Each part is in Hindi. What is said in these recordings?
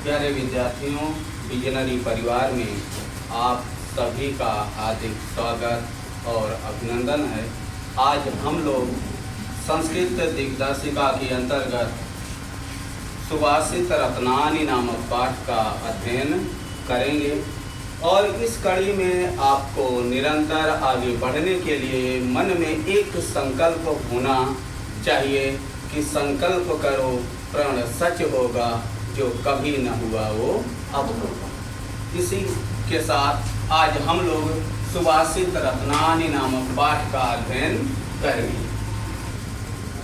प्यारे विद्यार्थियों, विजनरी परिवार में आप सभी का हार्दिक स्वागत और अभिनंदन है। आज हम लोग संस्कृत दिग्दर्शिका के अंतर्गत सुभाषित रत्नानि नामक पाठ का अध्ययन करेंगे और इस कड़ी में आपको निरंतर आगे बढ़ने के लिए मन में एक संकल्प होना चाहिए कि संकल्प करो प्रण सच होगा, जो कभी न हुआ वो अब होगा। इसी के साथ आज हम लोग सुभाषित रत्नानि नामक पाठ का अध्ययन करेंगे।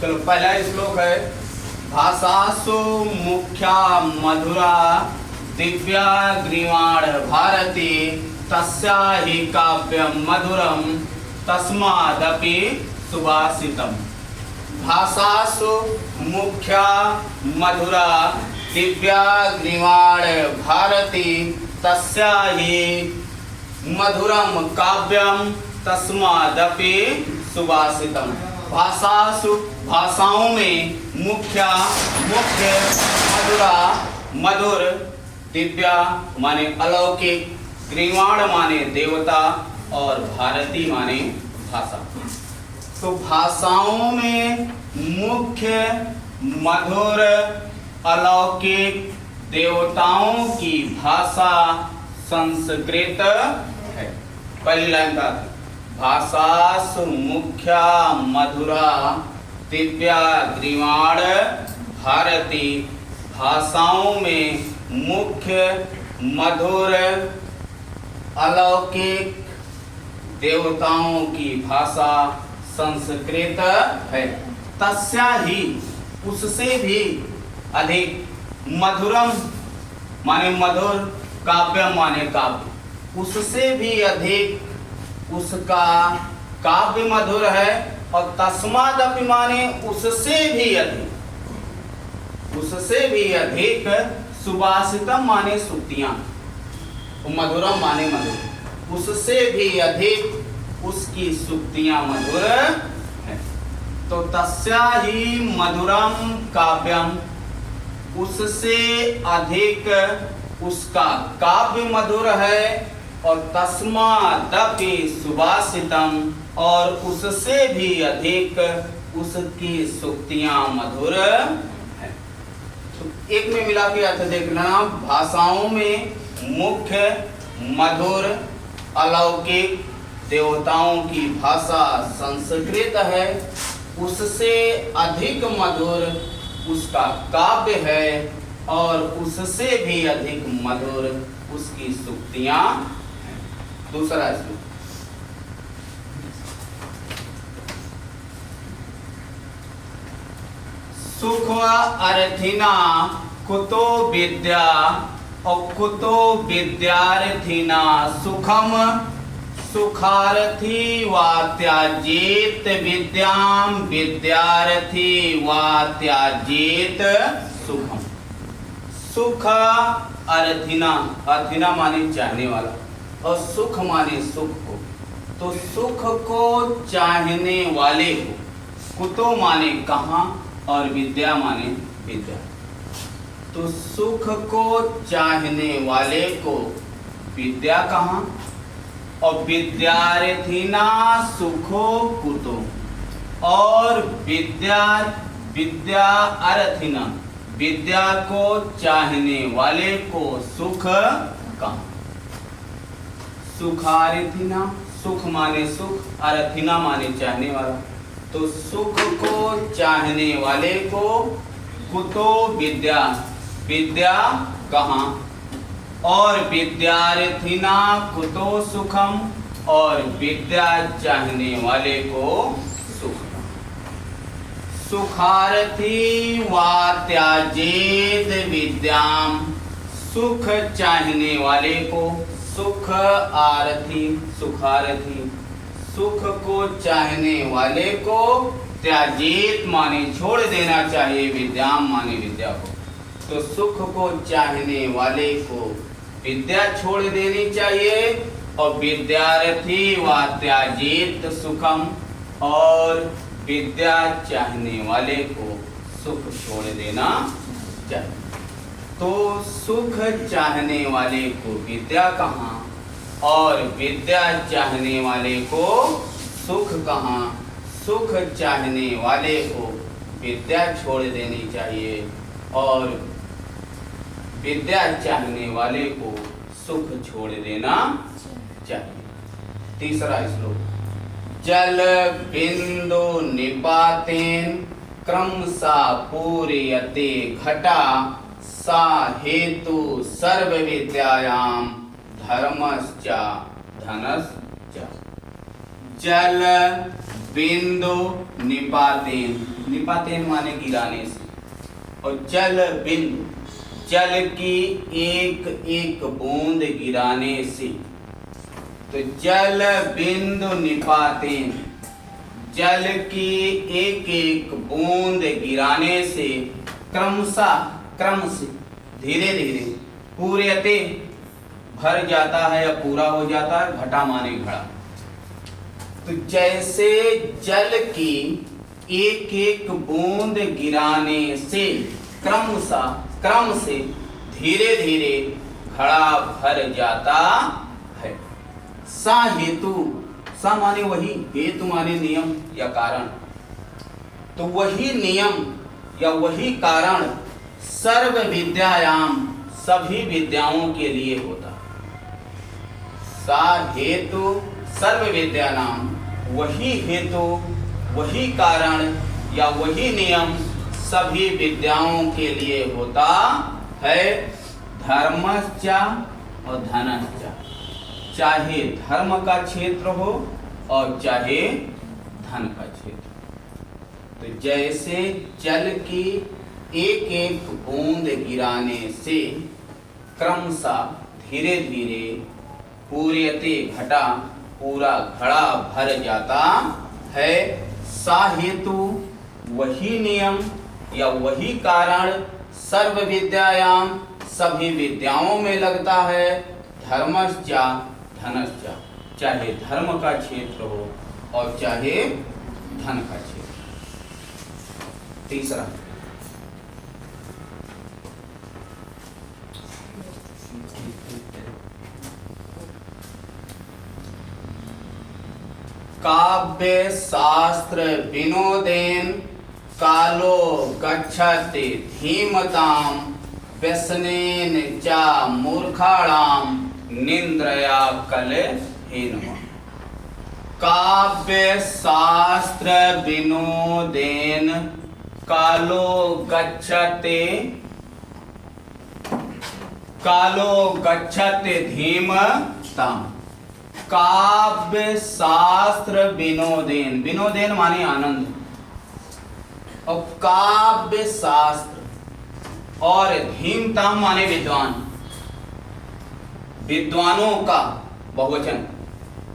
चलो, पहला श्लोक है, भाषासु मुख्या मधुरा दिव्या ग्रीवाण भारती तस्या हि काव्यम मधुरम तस्मादपि सुभाषितम। भाषासु मुख्या मधुरा दिव्या ग्रीवाण भारती तस्या हि मधुरम काव्यम तस्मादपि सुभाषितम। भाषासु भाषाओं में मुख्य मधुरा मधुर, दिव्या माने अलौकिक, ग्रीवाण माने देवता और भारती माने भाषा। तो भाषाओं में मुख्य मधुर अलौकिक देवताओं की भाषा संस्कृत है। पहली लाइन का भाषासु मुख्या मधुरा दिव्या ग्रीवाण भारती। भाषाओं में मुख्य मधुर अलौकिक देवताओं की भाषा संस्कृत है। तस्या ही उससे भी अधिक, मधुरम माने मधुर, काव्य माने काव्य, उससे भी अधिक उसका काव्य मधुर है। और तस्मादपि माने उससे भी अधिक सुभाषितम माने सुक्तियां, मधुरम माने मधुर, उससे भी अधिक उसकी सुक्तियां मधुर है। तो तस्या ही मधुरम काव्यम, उससे अधिक उसका काव्य मधुर है। और तस्मादपि सुभाषितम, और उससे भी अधिक उसकी सुक्तियां मधुर है। तो एक में मिला के अर्थ देखना, भाषाओं में मुख्य मधुर अलौकिक देवताओं की भाषा संस्कृत है, उससे अधिक मधुर उसका काव्य है और उससे भी अधिक मधुर उसकी सुक्तियां हैं। दूसरा श्लोक, सुख अर्थिना कुतो विद्या और कुतो विद्यार्थिना सुखम सुखार्थी वा त्याजेत विद्याम विद्यार्थी वा त्याजेत सुखम। सुख अर्थिना, अर्थिना माने चाहने वाला और सुख माने सुख को। तो सुख को चाहने वाले को, कुतो माने कहाँ और विद्या माने विद्या। तो सुख को चाहने वाले को विद्या कहाँ, और विद्यार्थिना सुखो कुतो, और विद्या अर्थिना विद्या को चाहने वाले को सुख कहाँ। सुखार्थिना, सुख माने सुख, अर्थिना माने चाहने वाला। तो सुख को चाहने वाले को कुतो विद्या, विद्या कहाँ, और विद्यार्थिना कुतो सुखम, और विद्या चाहने वाले को सुख। सुखार्थी वा त्याजेत विद्याम, सुख चाहने वाले को, सुख आरथी सुखार्थी, सुख को चाहने वाले को त्याजेत माने छोड़ देना चाहिए, विद्याम माने विद्या को। तो सुख को चाहने वाले को विद्या छोड़ देनी चाहिए, और विद्यार्थी वा त्याजेत सुखम, और विद्या चाहने वाले को सुख छोड़ देना चाहिए। तो सुख चाहने वाले को विद्या कहाँ, और विद्या चाहने वाले को सुख कहाँ। सुख चाहने वाले को विद्या छोड़ देनी चाहिए और विद्या चाहने वाले को सुख छोड़ देना चाहिए। तीसरा श्लोक, जल बिंदु निपातेन क्रमशः पूरयते घटा सा हेतु सर्व विद्यायां धर्मश्च धनश्च। जल बिंदु निपातेन, निपातेन माने गिराने से, और जल बिंदु जल की एक एक बूंद गिराने से। तो जल बिंदु निपातेन, जल की एक एक बूंद गिराने से क्रमशः, क्रम से, धीरे धीरे, पूर्यते भर जाता है या पूरा हो जाता है, घटा माने घड़ा। तो जैसे जल की एक एक बूंद गिराने से क्रमशः, क्रम से, धीरे धीरे घड़ा भर जाता है। सा हेतु, सा माने वही, हेतु माने नियम या कारण। तो वही नियम या वही कारण सर्व विद्यायाम, सभी विद्याओं के लिए होता है। सा हेतु सर्व विद्या नाम, वही हेतु, वही कारण या वही नियम सभी विद्याओं के लिए होता है। धर्मश्च और धनश्च, चाहे धर्म का क्षेत्र हो और चाहे धन का क्षेत्र। तो जैसे जल की एक एक बूंद गिराने से क्रमशः, धीरे धीरे, पूर्यते घटा, पूरा घड़ा भर जाता है। सा हेतु, वही नियम या वही कारण सर्व विद्यायाम, सभी विद्याओं में लगता है। धर्मश्च धनश्च, चाहे धर्म का क्षेत्र हो और चाहे धन का क्षेत्र। तीसरा, काव्य शास्त्र विनोदेन कालो गच्छति धीमताम व्यसनेन च मूर्खाणाम निंद्रया कलहेनवा। काव्य शास्त्र विनोदेन कालो गच्छति, कालो गच्छति धीमताम। काव्य शास्त्र विनोदेन, विनोदेन माने आनंद, और काव्य शास्त्र और धीमताम माने विद्वान, विद्वानों का बहुवचन।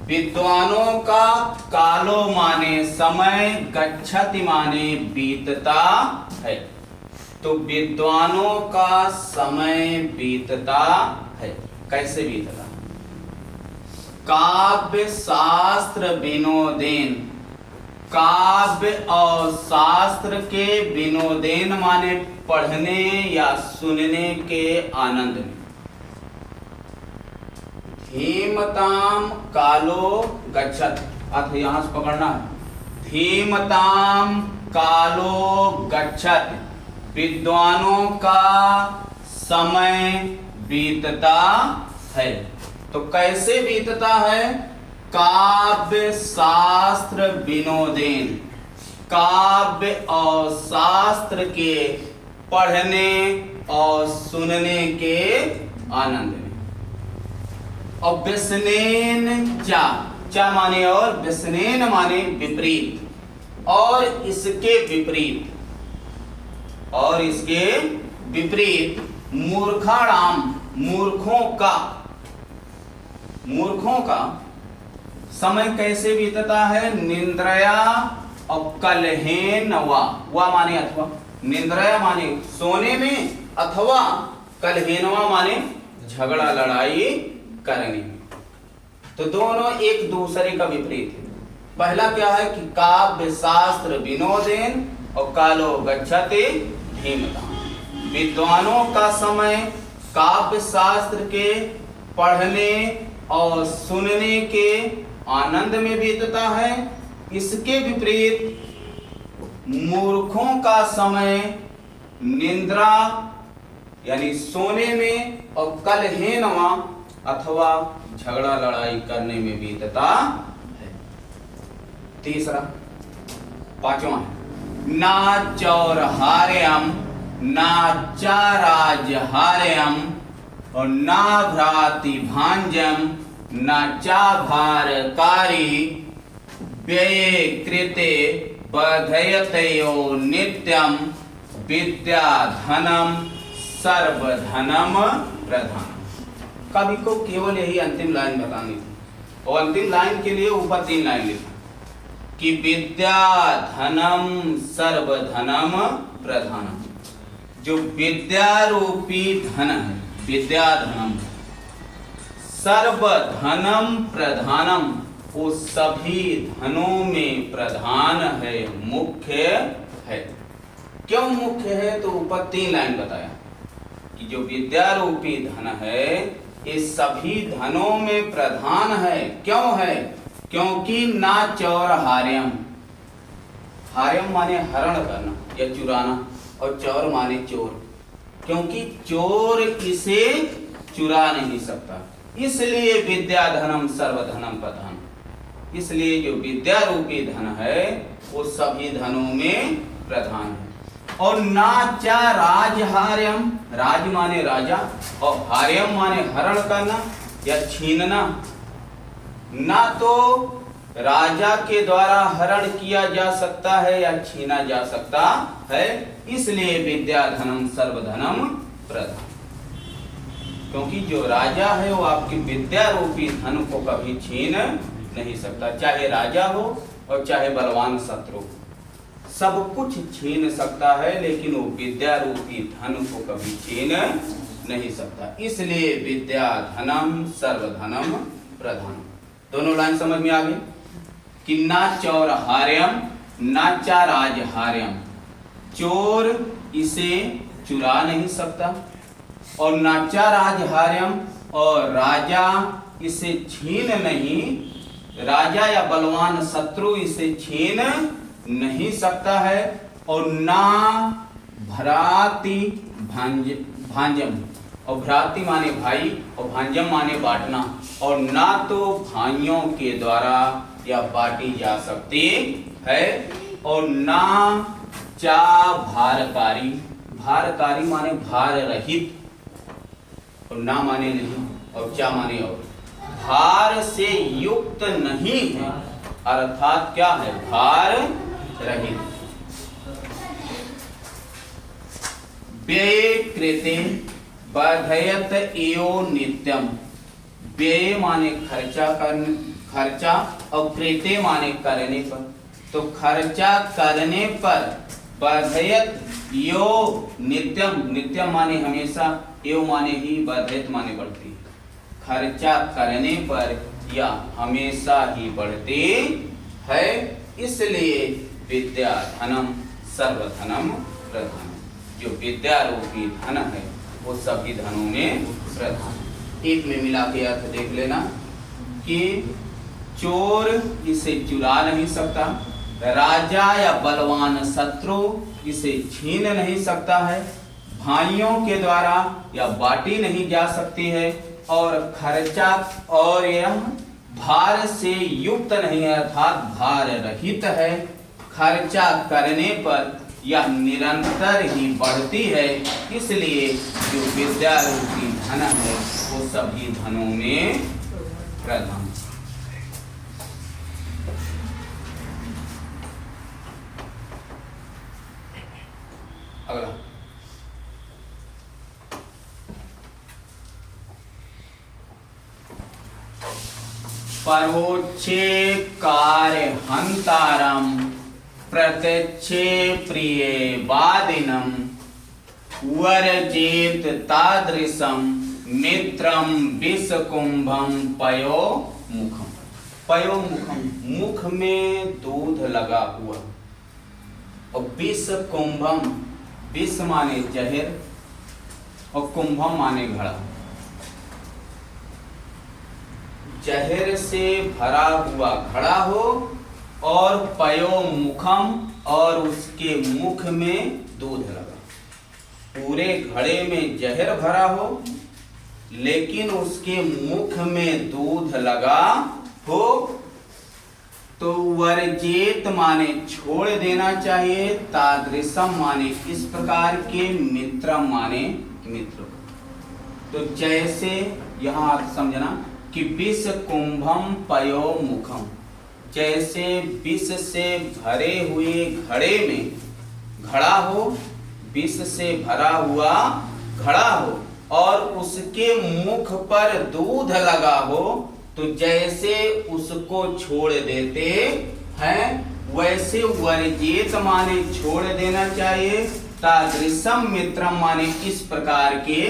विद्वानों का कालो माने समय, गच्छति माने बीतता है। तो विद्वानों का समय बीतता है। कैसे बीतता? काव्य शास्त्र विनोदेन, काव्य और शास्त्र के विनोदेन माने पढ़ने या सुनने के आनंद में। धीमताम कालो गच्छत, अर्थ यहां से पकड़ना है। धीमताम कालो गच्छत, विद्वानों का समय बीतता है। तो कैसे बीतता है? काव्य शास्त्र विनोदेन, काव्य और शास्त्र के पढ़ने और सुनने के आनंद में। और व्यसनेन चा, चा माने और, व्यसनेन माने विपरीत, और इसके विपरीत, और इसके विपरीत मूर्खाणाम, मूर्खों का, मूर्खों का समय कैसे बीतता है? निंद्रया और कलहेन वा माने अथवा, निंद्रया माने सोने में, अथवा कलहेनवा माने झगड़ा लड़ाई करने में। तो दोनों एक दूसरे का विपरीत है। पहला क्या है कि काव्य शास्त्र विनोदेन और कालो गच्छति धीमताम। विद्वानों का समय काव्य शास्त्र के पढ़ने और सुनने के आनंद में बीतता है। इसके विपरीत मूर्खों का समय निद्रा यानी सोने में और कलहेनवा अथवा झगड़ा लड़ाई करने में बीतता है। तीसरा, पांचवा, ना चौरहार्यम ना चाराजहार्यम और ना भ्राति भांजम ना चाभारकारी व्यये कृते बधयतयो नित्यम विद्याधनम सर्वधनम प्रधान। कवि को केवल यही अंतिम लाइन बतानी थी और अंतिम लाइन के लिए ऊपर 3 लाइन लिखा कि विद्याधनम सर्वधनम प्रधानम। जो विद्या रूपी धन है, विद्याधनम सर्वधनम प्रधानम, वो सभी धनों में प्रधान है, मुख्य है। क्यों मुख्य है? तो ऊपर 3 लाइन बताया कि जो विद्या रूपी धन है ये सभी धनों में प्रधान है। क्यों है? क्योंकि ना चौरहार्यम, हार्यम माने हरण करना या चुराना और चौर माने चोर, क्योंकि चोर इसे चुरा नहीं सकता, इसलिए विद्याधनम सर्वधनम प्रधान। इसलिए जो विद्या रूपी धन है वो सभी धनों में प्रधान है। और नाचा राजहार्यम, राज माने राजा और हार्यम माने हरण करना या छीनना। ना तो राजा के द्वारा हरण किया जा सकता है या छीना जा सकता है, इसलिए विद्याधनम सर्वधनम प्रधान। क्योंकि जो राजा है वो आपकी विद्या रूपी धन को कभी छीन नहीं सकता, चाहे राजा हो और चाहे बलवान शत्रु, सब कुछ छीन सकता है लेकिन वो विद्या रूपी धन को कभी छीन नहीं सकता। इसलिए विद्याधनम सर्वधनम प्रधान। दोनों लाइन समझ में आ गई कि ना चौरहार्यम ना चाराजहार्यम, चोर इसे चुरा नहीं सकता, और नाचा राजहार्यम और राजा इसे छीन नहीं, राजा या बलवान शत्रु इसे छीन नहीं सकता है। और ना भ्राति भांजम, और भ्राति माने भाई और भांजम माने बांटना, और ना तो भाइयों के द्वारा या बांटी जा सकती है, और ना चा भारकारी, भारकारी माने भार रहित, और ना माने नहीं और चा माने और, भार से युक्त नहीं है, अर्थात क्या है? भार रहित। व्यय कृते बधयत एव नित्यम, व्यय माने खर्चा करने, खर्चा, और कृते माने करने पर, तो खर्चा करने पर बधयत यो नित्यम, नित्यम माने हमेशा, एव माने ही, बधयत माने बढ़ती, खर्चा करने पर या हमेशा ही बढ़ती है, इसलिए विद्याधनम सर्वधनम प्रधान। जो विद्या रूपी धन है वो सभी धनों में प्रधान। एक में मिला के अर्थ देख लेना कि चोर इसे चुरा नहीं सकता, राजा या बलवान शत्रु इसे छीन नहीं सकता है, भाइयों के द्वारा या बांटी नहीं जा सकती है, और खर्चा और यह भार से युक्त नहीं है, अर्थात भार रहित है, खर्चा करने पर यह निरंतर ही बढ़ती है, इसलिए जो विद्या रूपी धन है वो सभी धनों में प्रधान। अगला, परोक्षे कार्य हंतारम प्रत्यक्षे प्रिय वादिनम वर्जेत तादृशम मित्रम विषकुंभम पयो मुखम। पयो मुखम, मुख में दूध लगा हुआ, और विष कुंभम, विष माने जहर और कुंभम माने घड़ा। जहर से भरा हुआ घड़ा हो और पयो मुखम, और उसके मुख में दूध लगा। पूरे घड़े में जहर भरा हो लेकिन उसके मुख में दूध लगा हो तो वर्जेत माने छोड़ देना चाहिए, तादृशम माने इस प्रकार के, मित्रम माने मित्र। तो जैसे यहां अर्थ समझना कि विष कुंभम पयो मुखम, जैसे विष से भरे हुए घड़े में घड़ा हो, विष से भरा हुआ घड़ा हो और उसके मुख पर दूध लगा हो, तो जैसे उसको छोड़ देते हैं वैसे वर्जित माने छोड़ देना चाहिए, तादृशम मित्रम माने इस प्रकार के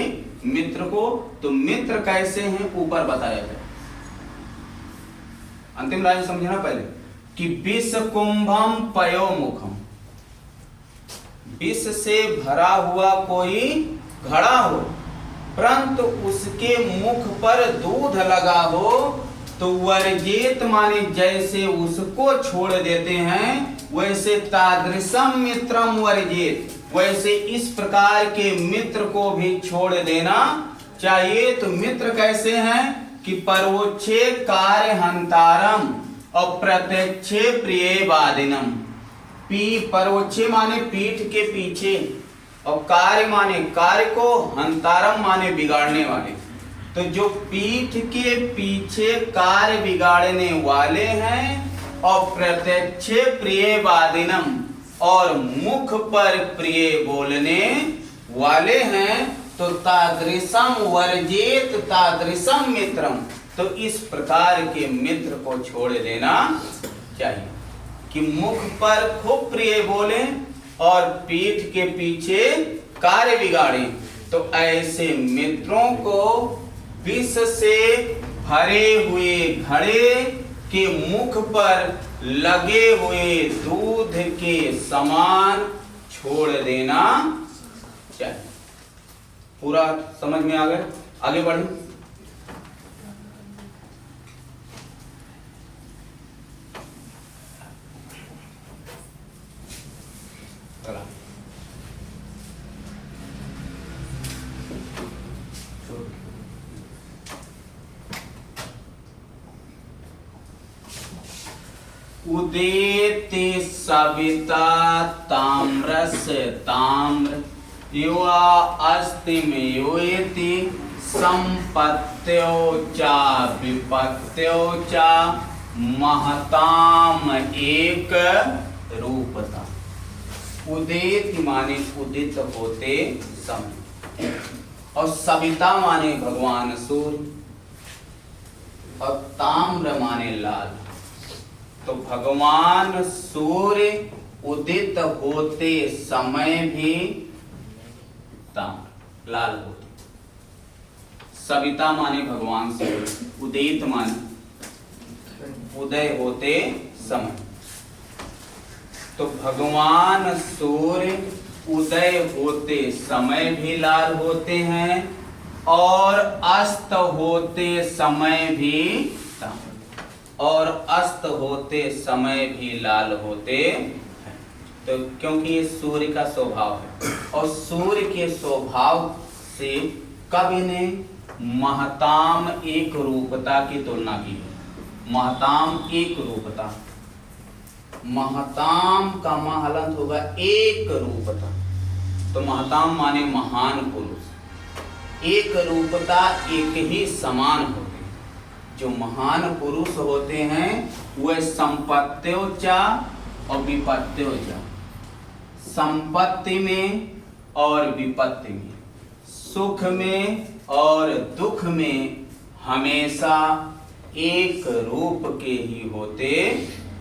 मित्र को। तो मित्र कैसे हैं ऊपर बताया जाए। अंतिम लाइन समझना पहले कि विष कुंभम पयो मुखम, विष से भरा हुआ कोई घड़ा हो परंतु उसके मुख पर दूध लगा हो तो वर्जित माने जैसे उसको छोड़ देते हैं वैसे तादृशम मित्रम वर्जित, वैसे इस प्रकार के मित्र को भी छोड़ देना चाहिए। तो मित्र कैसे हैं कि परोक्षे कार्य हंतारम और प्रत्यक्षे प्रिय वादिनम। परोक्षे माने पीठ के पीछे और कार्य माने कार्य को, हंतारम माने बिगाड़ने वाले। तो जो पीठ के पीछे कार्य बिगाड़ने वाले हैं और प्रत्यक्षे प्रिय वादिनम और मुख पर प्रिय बोलने वाले हैं, तो तादृशम वर्जित तादृशम मित्रम, तो इस प्रकार के मित्र को छोड़ देना चाहिए कि मुख पर खूब प्रिय बोले और पीठ के पीछे कार्य बिगाड़े। तो ऐसे मित्रों को विष से भरे हुए घड़े के मुख पर लगे हुए दूध के समान छोड़ देना चाहिए। पूरा समझ में आ गया? आगे बढ़े। उदेति सविता ताम्रस ताम्र युवा अस्तिम योति संपत्त्यो चा विपत्त्यो चा महताम एक रूपता। उदित माने उदित होते समय और सविता माने भगवान सूर्य और ताम्र माने लाल। तो भगवान सूर्य उदित होते समय भी ताम्र लाल होते। सविता माने भगवान सूर्य, उदित माने उदय होते समय। तो भगवान सूर्य उदय होते समय भी लाल होते हैं और अस्त होते समय भी ताम्र, और अस्त होते समय भी लाल होते हैं। तो क्योंकि ये सूर्य का स्वभाव है और सूर्य के स्वभाव से कवि ने महताम एक रूपता की तुलना की है। महताम एक रूपता, महताम का महलंत होगा एक रूपता। तो महताम माने महान पुरुष। एक रूपता एक ही समान होते। जो महान पुरुष होते हैं वह संपत्त्योचा और विपत्त्योचा, संपत्ति में और विपत्ति में, सुख में और दुख में हमेशा एक रूप के ही होते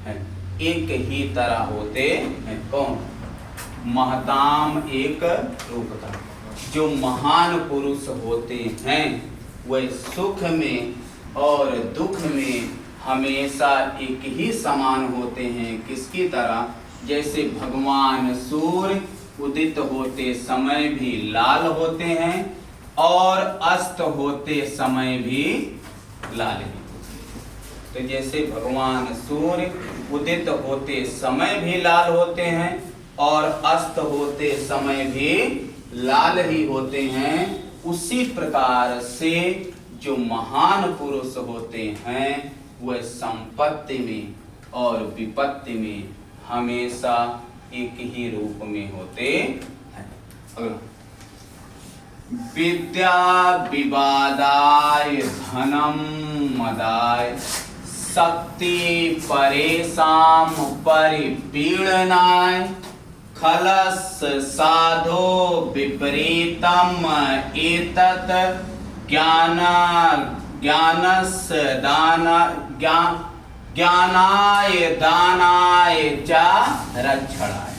हैं, एक ही तरह होते हैं। कौन? महताम एक रूपता। जो महान पुरुष होते हैं वह सुख में और दुख में हमेशा एक ही समान होते हैं। किसकी तरह? जैसे भगवान सूर्य उदित होते समय भी लाल होते हैं और अस्त होते समय भी लाल ही होते हैं। तो जैसे भगवान सूर्य उदित होते समय भी लाल होते हैं और अस्त होते समय भी लाल ही होते हैं, उसी प्रकार से जो महान पुरुष होते हैं वह संपत्ति में और विपत्ति में हमेशा एक ही रूप में होते हैं। अगला, विद्या विवादाय धनम मदाय शक्ति परेशान परिपीडनाय खलस साधो विपरीतम एतत् ज्ञानाय दानाय च रक्षणाय।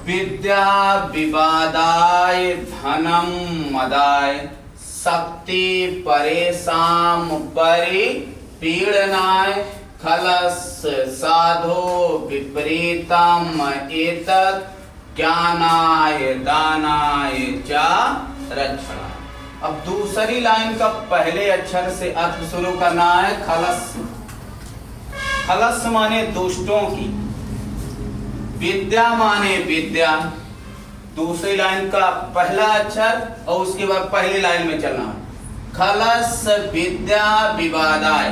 विद्या विवादाय धनम मदाय शक्ति परेशान परिपीडनाय खलस साधो विपरीतम एतत् ज्ञानाय दानाय च रक्षणाय। अब दूसरी लाइन का पहले अक्षर से अर्थ शुरू करना है। खलस, खलस माने दुष्टों की, विद्या माने विद्या। दूसरी लाइन का पहला अक्षर और उसके बाद पहली लाइन में चलना है। खलस विद्या विवादाय,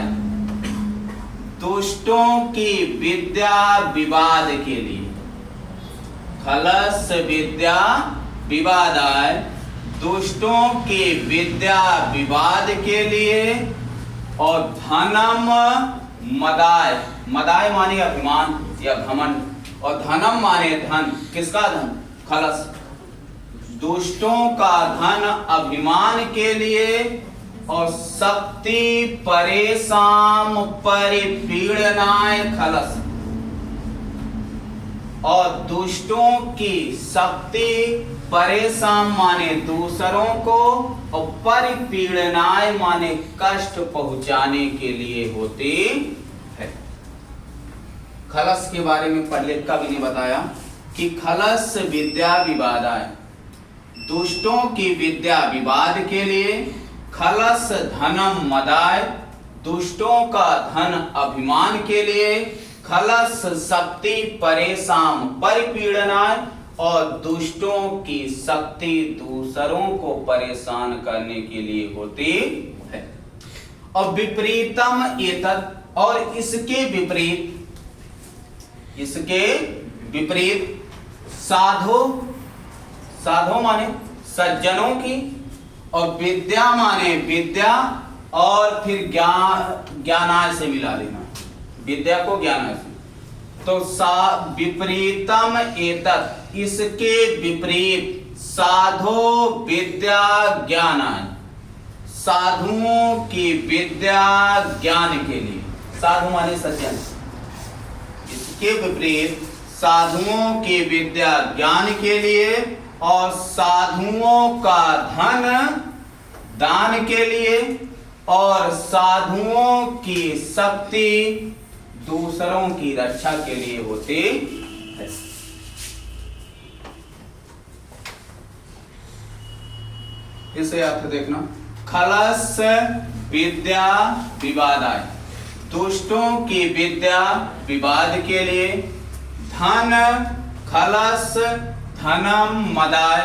दुष्टों की विद्या विवाद के लिए। खलस विद्या विवादाय, दुष्टों की विद्या विवाद के लिए। और धनम मदाय, मदाय माने अभिमान या घमंड, और धनम माने धन। किसका धन? खलस, दुष्टों का धन अभिमान के लिए। और शक्ति परेशान परिपीडनाय खलस, और दुष्टों की शक्ति परेशान माने दूसरों को, और परिपीडनाय माने कष्ट पहुंचाने के लिए होती है। खलस के बारे में पहले कवि ने बताया कि खलस विद्या विवादाय, दुष्टों की विद्या विवाद के लिए। खलस धनम मदाय, दुष्टों का धन अभिमान के लिए। खलस शक्ति परेशान परिपीडनाय, और दुष्टों की शक्ति दूसरों को परेशान करने के लिए होती है। और विपरीतम एतत्, और इसके विपरीत, इसके विपरीत साधो, साधो माने सज्जनों की, और विद्या माने विद्या, और फिर ज्ञानाय से मिला लेना, विद्या को ज्ञानाय से। तो विपरीतम एतत्, इसके विपरीत साधो विद्या ज्ञानाय, साधुओं की विद्या ज्ञान के लिए। साधु माने सज्जन, इसके विपरीत साधुओं की विद्या ज्ञान के लिए, और साधुओं का धन दान के लिए, और साधुओं की शक्ति दूसरों की रक्षा के लिए होती है। इसे अर्थ देखना। खलस विद्या विवादाय, दुष्टों की विद्या विवाद के लिए। धन खलस धनम मदाय,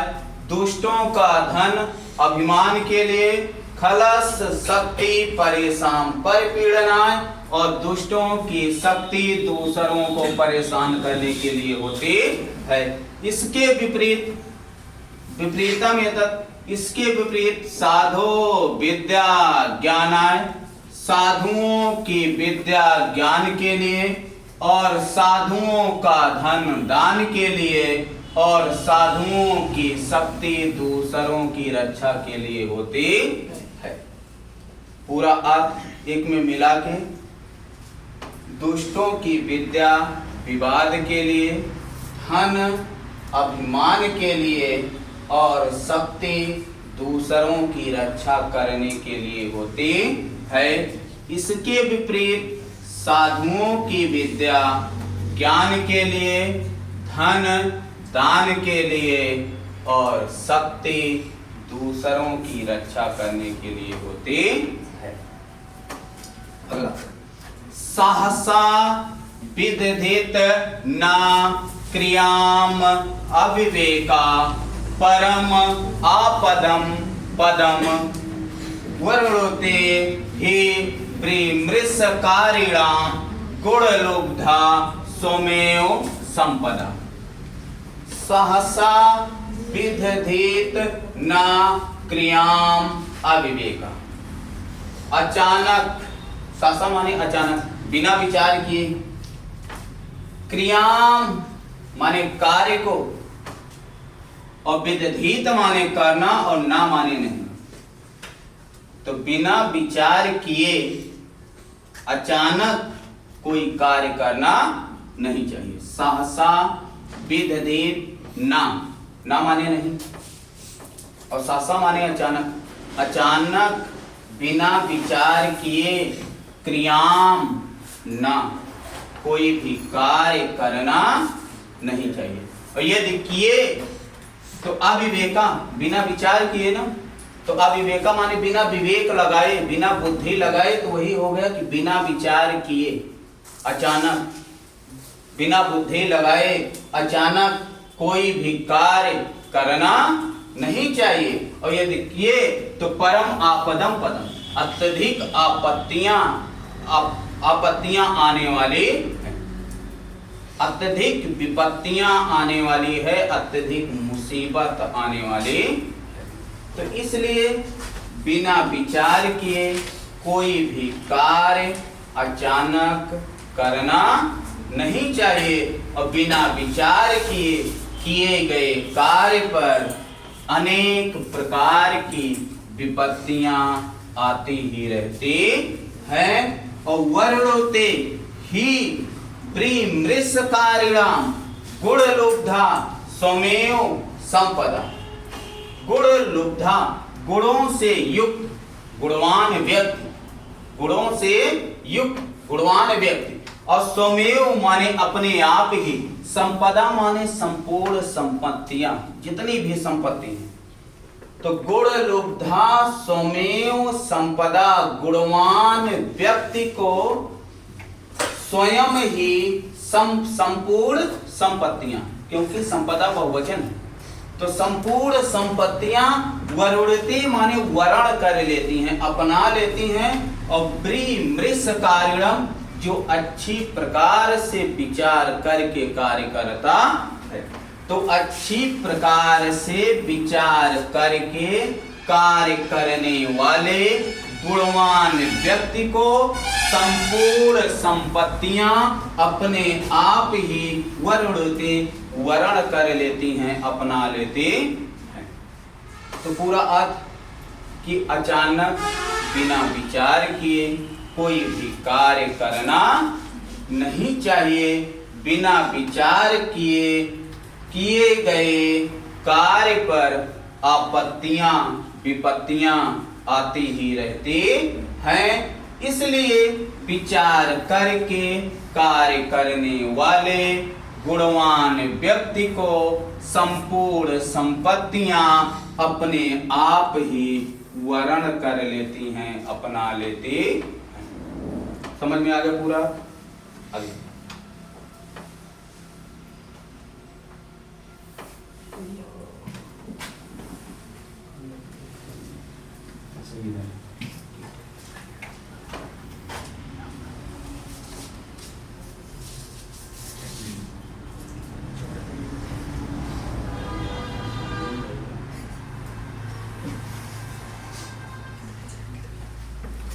दुष्टों का धन अभिमान के लिए। खलस शक्ति परेशान परिपीडनाय, और दुष्टों की शक्ति दूसरों को परेशान करने के लिए होती है। इसके विपरीत विपरीतम एतत्, इसके विपरीत साधो विद्या ज्ञानाय, साधुओं की विद्या ज्ञान के लिए, और साधुओं का धन दान के लिए, और साधुओं की शक्ति दूसरों की रक्षा के लिए होती है। पूरा अर्थ एक में मिला के, दुष्टों की विद्या विवाद के लिए, धन अभिमान के लिए, और शक्ति दूसरों की रक्षा करने के लिए होती है। इसके विपरीत साधुओं की विद्या ज्ञान के लिए, धन दान के लिए, और शक्ति दूसरों की रक्षा करने के लिए होते हैं। अगला, सहसा विदधित न क्रियाम अविवेका परम आपदम पदम वर्णोते ही प्रिमृषकारिणाम गुणलुब्धा स्वमेव संपदा। सहसा विदधित न क्रियाम अविवेका, अचानक, सहसा माने अचानक, बिना विचार किए, क्रियाम माने कार्य को, और विदधित माने करना और ना माने नहीं। तो बिना विचार किए अचानक कोई कार्य करना नहीं चाहिए। सहसा विदधित ना माने नहीं, और सहसा माने अचानक, अचानक बिना विचार किए क्रियाम ना, कोई भी कार्य करना नहीं चाहिए। और यदि किए तो अविवेका, बिना विचार किए ना, तो अविवेका माने बिना विवेक लगाए, बिना बुद्धि लगाए, तो वही हो गया कि बिना विचार किए अचानक, बिना बुद्धि लगाए अचानक कोई भी कार्य करना नहीं चाहिए। और यदि किए तो परम आपदम पदम, अत्यधिक आपत्तियां आने वाली, अत्यधिक विपत्तियां आने वाली है, अत्यधिक मुसीबत आने वाली। तो इसलिए बिना विचार किए कोई भी कार्य अचानक करना नहीं चाहिए। और बिना विचार किए गए कार्य पर अनेक प्रकार की विपत्तियां आती ही रहती हैं। और वर्णोते ही प्रिमृषकारिणाम गुणलुब्धा स्वमेव संपदा। गुणलुब्धा, गुणों से युक्त गुणवान व्यक्ति, गुणों से युक्त गुणवान व्यक्ति, और स्वमेव माने अपने आप ही, संपदा माने संपूर्ण संपत्तियां, जितनी भी संपत्ति है। तो गुणलुब्धा स्वमेव संपदा, गुणवान व्यक्ति को स्वयं ही संपूर्ण संपत्तियां, क्योंकि संपदा बहुवचन है, तो संपूर्ण संपत्तियां वरुणति माने वरण कर लेती हैं, अपना लेती हैं। और प्रिमृषकारिणम, जो अच्छी प्रकार से विचार करके कार्य करता है। तो अच्छी प्रकार से विचार करके कार्य करने वाले गुणवान व्यक्ति को संपूर्ण संपत्तियां अपने आप ही वर्ण कर लेती हैं, अपना लेते हैं। तो पूरा अर्थ कि अचानक बिना विचार किए कोई भी कार्य करना नहीं चाहिए। बिना विचार किए गए कार्य पर आपत्तियां, विपत्तियां आती ही रहती हैं। इसलिए विचार करके कार्य करने वाले गुणवान व्यक्ति को संपूर्ण संपत्तियां अपने आप ही वर्ण कर लेती हैं, अपना लेती हैं। समझ में आ गया पूरा? आगे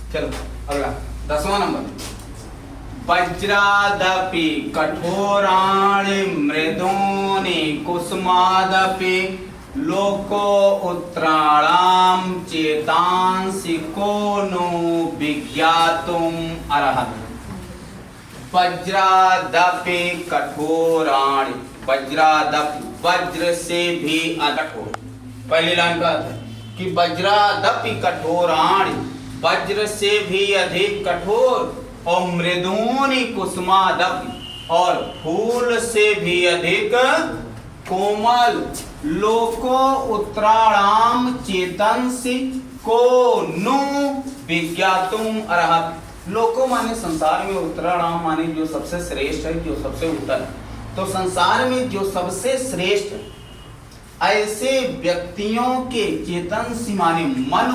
चलो अगला 10वां नंबर। वज्रादपि कठोराणि मृदूनि कुसुमादपि लोको उत्तराणां चेतांसि को नो विज्ञातुम् अर्हति। वज्रादपि कठोराणि, वज्रादपि वज्र से भी कठोर। पहली लाइन का अर्थ है कि वज्रादपि कठोराणि, वज्र से भी अधिक कठोर, और मृदूनि कुसुमादपि, और फूल से भी अधिक कोमल लोको उत्तराणाम चेतंसि को नु विज्ञातुम अर्हत्। लोको माने संसार में, उत्तराणाम माने जो सबसे श्रेष्ठ है, जो सबसे उत्तर है। तो संसार में जो सबसे श्रेष्ठ ऐसे व्यक्तियों के चेतंसि माने मन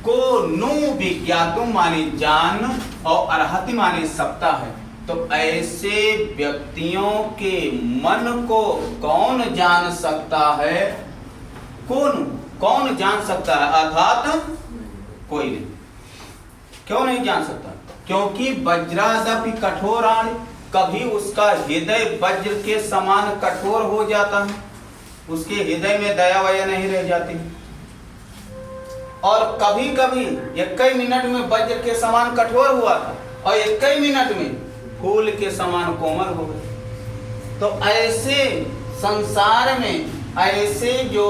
को नु विज्ञातुम माने जान और अर्हति माने सकता है। तो ऐसे व्यक्तियों के मन को कौन जान सकता है? कौन जान सकता है? अर्थात कोई नहीं। क्यों नहीं जान सकता? क्योंकि वज्रादपि कठोराणि, कभी उसका हृदय वज्र के समान कठोर हो जाता है, उसके हृदय में दया वया नहीं रह जाती। और कभी कभी एक ही मिनट में वज्र के समान कठोर हुआ था और एक ही मिनट में फूल के समान कोमल हो गए। तो ऐसे संसार में ऐसे जो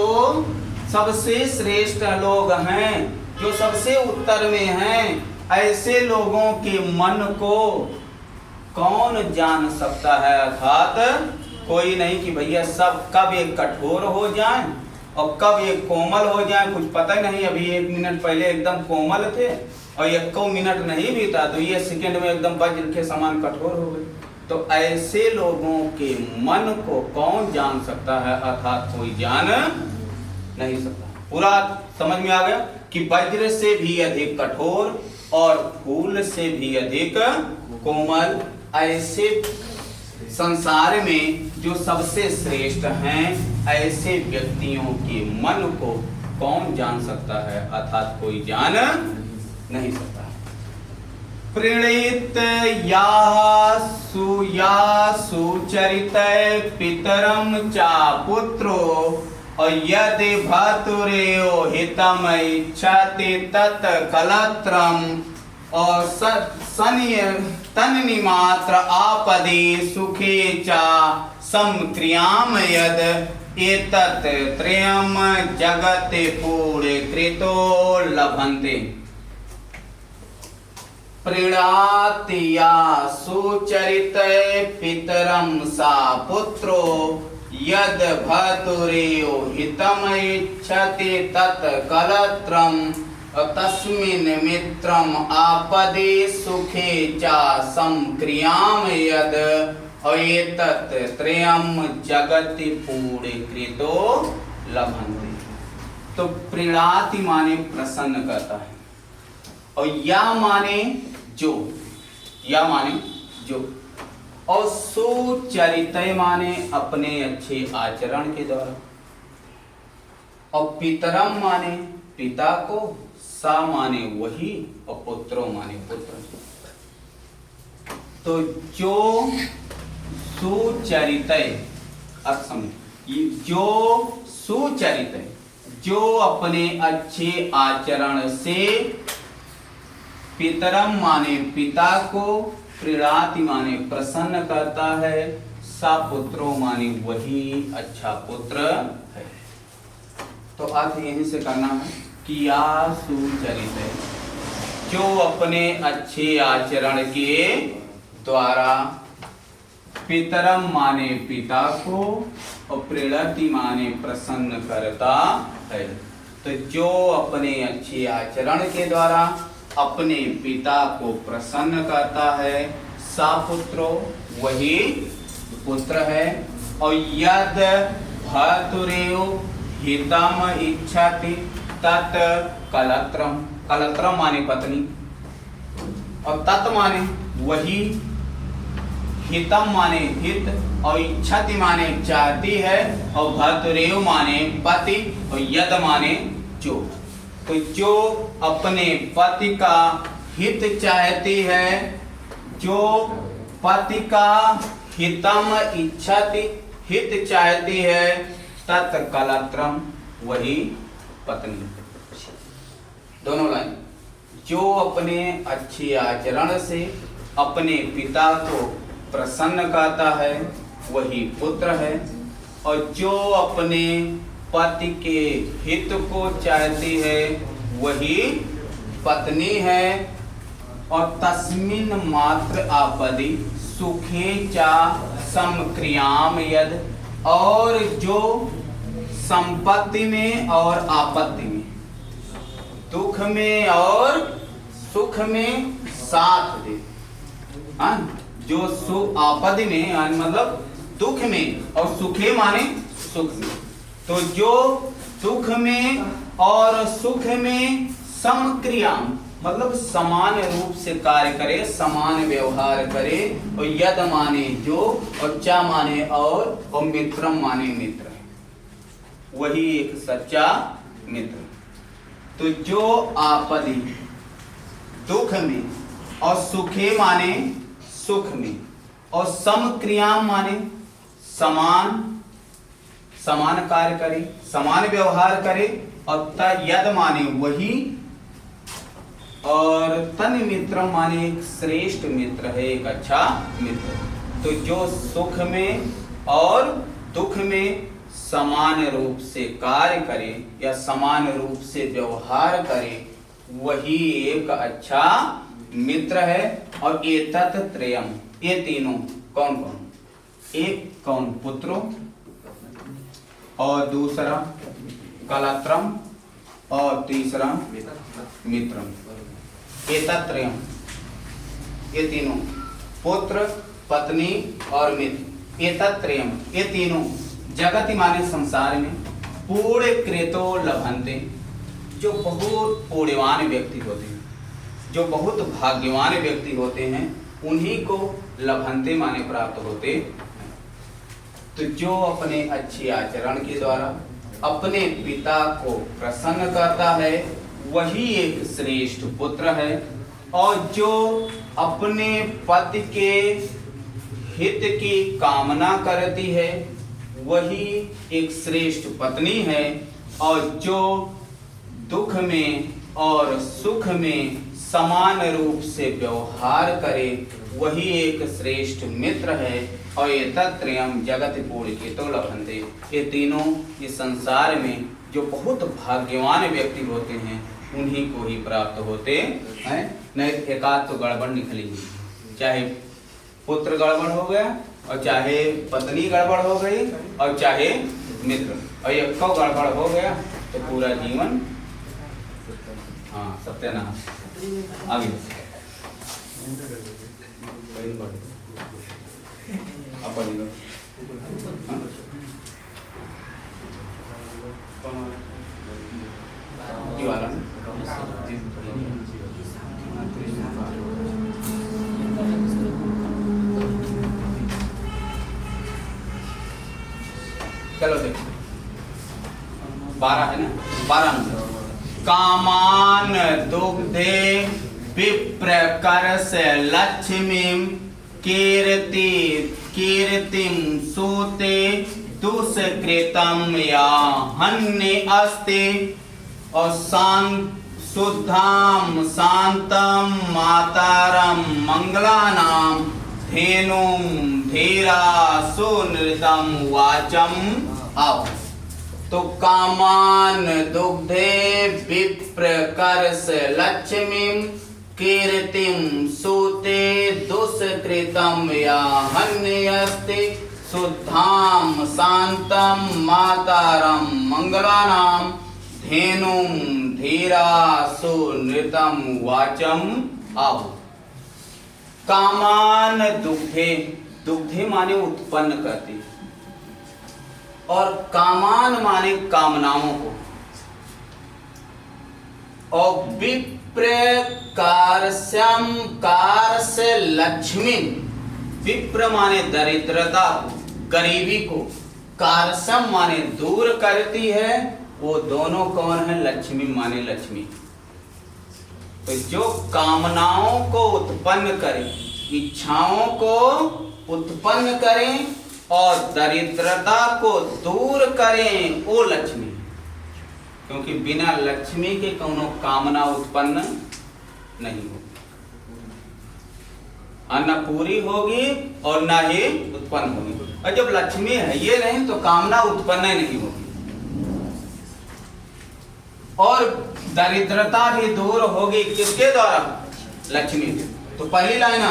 सबसे श्रेष्ठ लोग हैं, जो सबसे उत्तर में हैं, ऐसे लोगों के मन को कौन जान सकता है? अर्थात कोई नहीं कि भैया सब कब एक कठोर हो जाए और कब एक कोमल हो जाए, कुछ पता ही नहीं। अभी एक मिनट पहले एकदम कोमल थे और एक मिनट नहीं बीता तो ये सेकंड में एकदम वज्र के समान कठोर हो गए। तो ऐसे लोगों के मन को कौन जान सकता है? अर्थात कोई जान नहीं सकता। पूरा समझ में आ गया कि वज्र से भी अधिक कठोर और फूल से भी अधिक कोमल ऐसे संसार में जो सबसे श्रेष्ठ हैं, ऐसे व्यक्तियों के मन को कौन जान सकता है? अर्थात कोई जान नहीं सकता। प्रणीत या सुचरित पितरम चा पुत्रो और यदि भतुरेयो हितम इच्छति तत् कलत्रम और तन्नि मात्र आपदि सुखे चा समक्रियाम यद एतत् त्रयम् जगते पूर्णे कृतो लभन्ते। प्रीणाति या सुचरित पितरम सा पुत्रो यद भतुरेयो हितम इच्छति तत् कलत्रम तस्मिन् मित्रम आपदे सुखे चा समक्रियाम यद एतत् त्रयम् जगति पूर्णे कृतो लभन्ते। तो प्रीणाति माने प्रसन्न करता है और या माने जो, या माने जो, और सुचरित माने अपने अच्छे आचरण के द्वारा, और पितरम माने पिता को, सा माने वही, और पुत्रो माने पुत्र। तो जो सुचरित अर्थ समझ, जो सुचरित जो अपने अच्छे आचरण से पितरम माने पिता को, प्रीणाति माने प्रसन्न करता है, सा पुत्रो माने वही अच्छा पुत्र है। तो अर्थ यहीं से करना है कि या सुचरित जो अपने अच्छे आचरण के द्वारा पितरम माने पिता को और प्रीणाति माने प्रसन्न करता है। तो जो अपने अच्छे आचरण के द्वारा अपने पिता को प्रसन्न करता है, सा पुत्रो वही पुत्र है। और यद भतुरेयो हितम इच्छति तत् कलत्रम, कलत्रम माने पत्नी और तत् माने वही, हितम माने हित और इच्छति माने चाहती है, और भतुरेयो माने पति और यद माने जो। तो जो अपने पति का हित चाहती है, जो पति का हितम इच्छति हित चाहती है, तत् कलत्रम वही पत्नी। दोनों लाइन, जो अपने अच्छे आचरण से अपने पिता को प्रसन्न करता है वही पुत्र है, और जो अपने पति के हित को चाहती है वही पत्नी है। और तस्मिन् मात्र आपदि सुखे चा समक्रियाम यद, और जो संपत्ति में और आपत्ति में, दुख में और सुख में साथ दे। जो सुख आपत्ति में मतलब दुख में और सुखे माने सुख में, तो जो दुख में और सुख में समक्रिया मतलब समान रूप से कार्य करे, समान व्यवहार करे, और यद माने जो, और चा माने और मित्रम माने मित्र है, वही एक सच्चा मित्र। तो जो आपदी दुख में और सुखे माने सुख में, और समक्रिया माने समान कार्य करे, समान व्यवहार करे, और यद माने वही, और तन मित्र माने एक श्रेष्ठ मित्र है, एक अच्छा मित्र। तो जो सुख में और दुख में समान रूप से कार्य करे या समान रूप से व्यवहार करे, वही एक अच्छा मित्र है। और एतत् त्रयम्, ये तीनों कौन कौन? एक कौन? पुत्रो, और दूसरा कलत्रम, और तीसरा मित्रम। एतत् त्रयम्, ये तीनों पुत्र, पत्नी और मित्र। एतत् त्रयम्, ये तीनों जगति माने संसार में पूर्ण कृतो लभन्ते, जो बहुत पुण्यवान व्यक्ति होते हैं, जो बहुत भाग्यवान व्यक्ति होते हैं, उन्हीं को लभन्ते माने प्राप्त होते। तो जो अपने अच्छे आचरण के द्वारा अपने पिता को प्रसन्न करता है, वही एक श्रेष्ठ पुत्र है। और जो अपने पति के हित की कामना करती है, वही एक श्रेष्ठ पत्नी है। और जो दुख में और सुख में समान रूप से व्यवहार करे, वही एक श्रेष्ठ मित्र है। और ये तत्रयम् जगत पूर्णिकेतो लभन्ते, ये तीनों इस संसार में जो बहुत भाग्यवान व्यक्ति होते हैं, उन्हीं को ही प्राप्त होते हैं। नहीं एकाध तो गड़बड़ निकली, चाहे पुत्र गड़बड़ हो गया, और चाहे पत्नी गड़बड़ हो गई, और चाहे मित्र, और एक को गड़बड़ हो गया तो पूरा जीवन सत्यानाश। आगे चलो देखो 12 है ना, 12 नंबर। कामान दुग्धे विप्रकर्ष लक्ष्मीं कीर्तिं सूते दुष्कृतं या हन्ये अस्ति। और शुद्धां शांतं मातरं मंगलानां धेनुं धीरा सुनृतं वाचम। आओ तो कामान दुग्धे विप्रकर्ष लक्ष्मीं कीर्तिं सूते दुष्कृतं या हन्यस्ति। शुद्धां शांतं मातरं मंगलानां धेनुं धीरा सुनृतं वाचम। आओ कामान दुग्धे, दुग्धे माने उत्पन्न करती, और कामान माने कामनाओं को, और विप्रकारस्यम कारस लक्ष्मी, विप्र माने दरिद्रता को, गरीबी को, कारसम माने दूर करती है। वो दोनों कौन है? लक्ष्मी माने लक्ष्मी। तो जो कामनाओं को उत्पन्न करें, इच्छाओं को उत्पन्न करें और दरिद्रता को दूर करें, वो लक्ष्मी। क्योंकि बिना लक्ष्मी के कोनो कामना उत्पन्न नहीं होगी, न पूरी होगी और न ही उत्पन्न होगी। और जब लक्ष्मी है ये नहीं तो कामना उत्पन्न ही नहीं होगी, और दरिद्रता भी दूर होगी किसके द्वारा? लक्ष्मी। तो पहली लाइन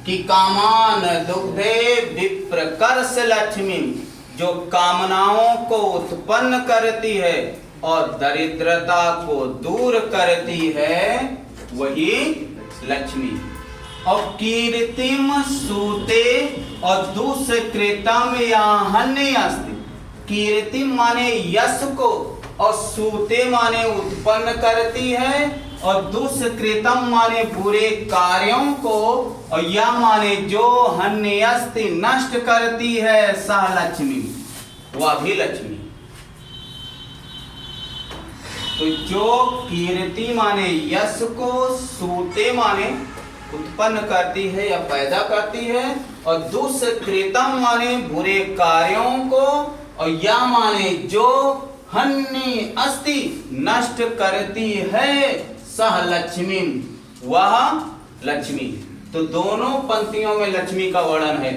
कि कामान दुग्धे विप्रकर्ष लक्ष्मी, जो कामनाओं को उत्पन्न करती है और दरिद्रता को दूर करती है वही लक्ष्मी। और कीर्तिम सूते और दुष्कृतम याहन्य अस्ति। कीर्तिम माने यश को और सूते माने उत्पन्न करती है और दुष्कृतम माने बुरे कार्यों को और या माने जो हन्यस्ति नष्ट करती है सह लक्ष्मी, वह भी लक्ष्मी। तो जो कीर्ति माने यश को, सूते माने उत्पन्न करती है या पैदा करती है और दुष्कृतम माने बुरे कार्यों को और या माने जो हन्य अस्ति नष्ट करती है सह लक्ष्मी, वह लक्ष्मी। तो दोनों पंक्तियों में लक्ष्मी का वर्णन है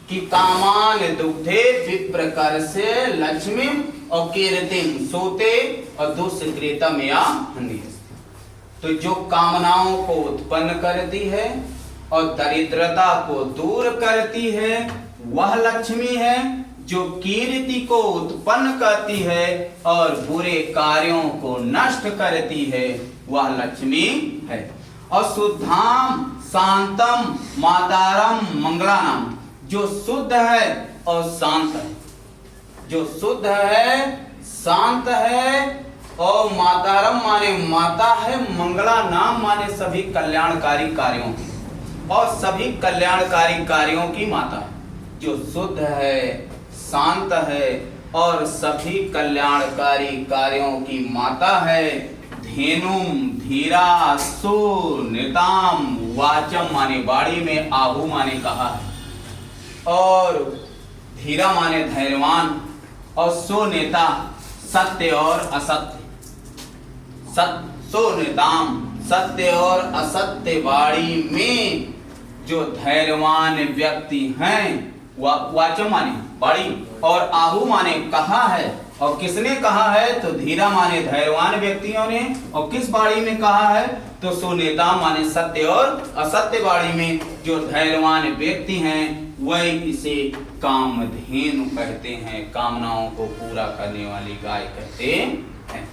कि कामान दुग्धे विप्रकर से लक्ष्मी और कीर्तिम सूते और दुष्कृतम या हन्य। तो जो कामनाओं को उत्पन्न करती है और दरिद्रता को दूर करती है वह लक्ष्मी है। जो कीर्ति को उत्पन्न करती है और बुरे कार्यों को नष्ट करती है वह लक्ष्मी है। और शुद्धाम शांतम मातारम मंगलानाम, जो शुद्ध है और शांत है, जो शुद्ध है शांत है और मातारम माने माता है, मंगला नाम माने सभी कल्याणकारी कार्यों की और सभी कल्याणकारी कार्यों की माता है। जो शुद्ध है शांत है और सभी कल्याणकारी कार्यों की माता है। धेनुम धीरा सु निताम वाचम माने बाड़ी में आहू माने कहा है और धीरा माने धैर्यवान और सो नेता सत्य और असत्य। सोनिताम सत्य और असत्य वाणी में जो धैर्यवान व्यक्ति हैं, वाचम माने बाड़ी और आहू माने कहा है। और किसने कहा है? तो धीरा माने धैर्यवान व्यक्तियों ने। और किस बाड़ी में कहा है? तो सुनेता माने सत्य और असत्य बाड़ी में जो धैर्यवान व्यक्ति हैं वही इसे कामधेनु कहते हैं, कामनाओं को पूरा करने वाली गाय कहते हैं।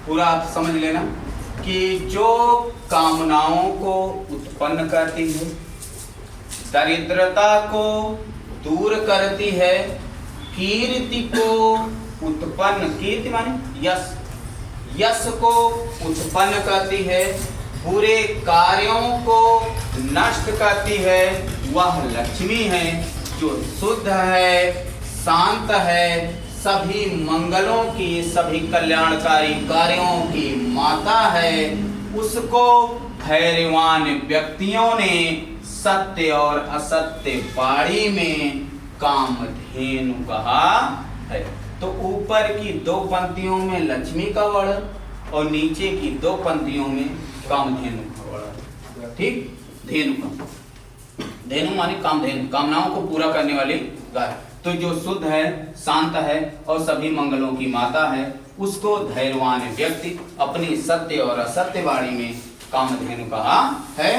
पूरा आप समझ लेना कि जो कामनाओं को उत्पन्न करती है, दरिद्रता को दूर करती है, कीर्ति को उत्पन्न, कीर्ति माने यश, यश को उत्पन्न करती है, बुरे कार्यों को नष्ट करती है, वह लक्ष्मी है। जो शुद्ध है, शांत है, सभी मंगलों की, सभी कल्याणकारी कार्यों की माता है, उसको धैर्यवान व्यक्तियों ने सत्य और असत्य बाड़ी में कामधेनु कहा है। तो ऊपर की दो पंक्तियों में लक्ष्मी का वर्णन और नीचे की दो पंक्तियों में कामधेनु का वर्णन। ठीक, धेनु का, धेनु माने कामधेनु, कामनाओं को पूरा करने वाली गाय। तो जो शुद्ध है, शांत है और सभी मंगलों की माता है, उसको धैर्यवान व्यक्ति अपनी सत्य और असत्य वाणी में कामधेनु कहा है।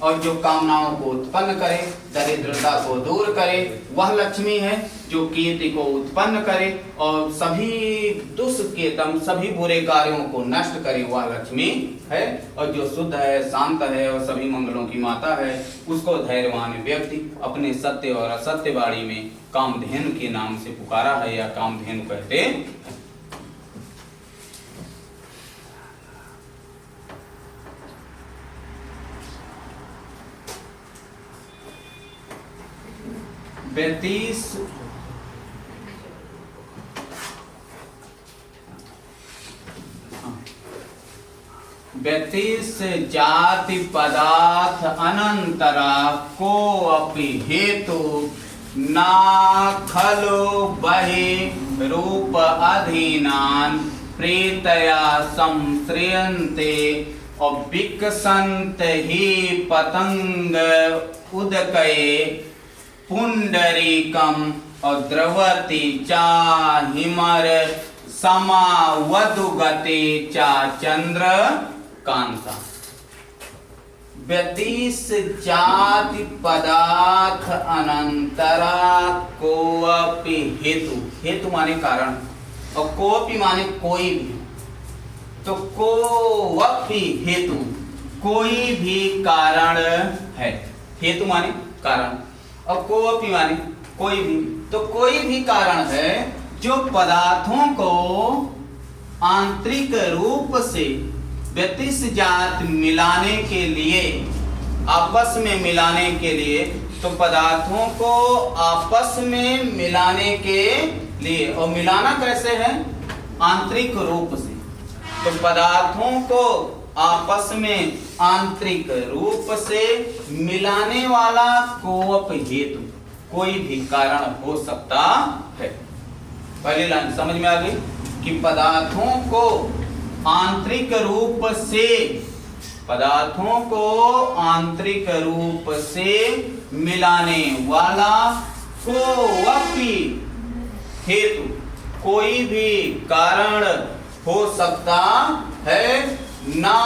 और जो कामनाओं को उत्पन्न करे, दरिद्रता को दूर करे, वह लक्ष्मी है। जो कीर्ति को उत्पन्न करे और सभी दुष्कृतम, सभी बुरे कार्यों को नष्ट करे, वह लक्ष्मी है। और जो शुद्ध है, शांत है और सभी मंगलों की माता है, उसको धैर्यवान व्यक्ति अपने सत्य और असत्य वाणी में कामधेनु के नाम से पुकारा है या कामधेनु कहते हैं। व्यतीस जाति पदार्थ अनंतरा को अपि हेतु ना खलो बहि रूप अधीनान प्रीतया संश्रियन्ते और विकसंत ही पतंग उदकये पुंडरीकम और द्रवती चा हिमर समावधुगते चा चंद्र कांता। व्यतिस जाति पदार्थ अनंतरा कोअपि हेतु, हेतु माने कारण और कोअपि माने कोई भी, तो कोअपि हेतु कोई भी कारण है, हेतु माने कारण और कोअपि माने कोई भी, तो कोई भी कारण है जो पदार्थों को आंतरिक रूप से व्यतिस जात मिलाने के लिए, आपस में मिलाने के लिए, तो पदार्थों को आपस में मिलाने के लिए, और मिलाना कैसे है? आंतरिक रूप से, तो पदार्थों को आपस में आंतरिक रूप से मिलाने वाला कोअपि हेतु कोई भी कारण हो सकता है। पहली लाइन समझ में आ गई कि पदार्थों को आंतरिक रूप से, पदार्थों को आंतरिक रूप से मिलाने वाला कोअपि हेतु कोई भी कारण हो सकता है। ना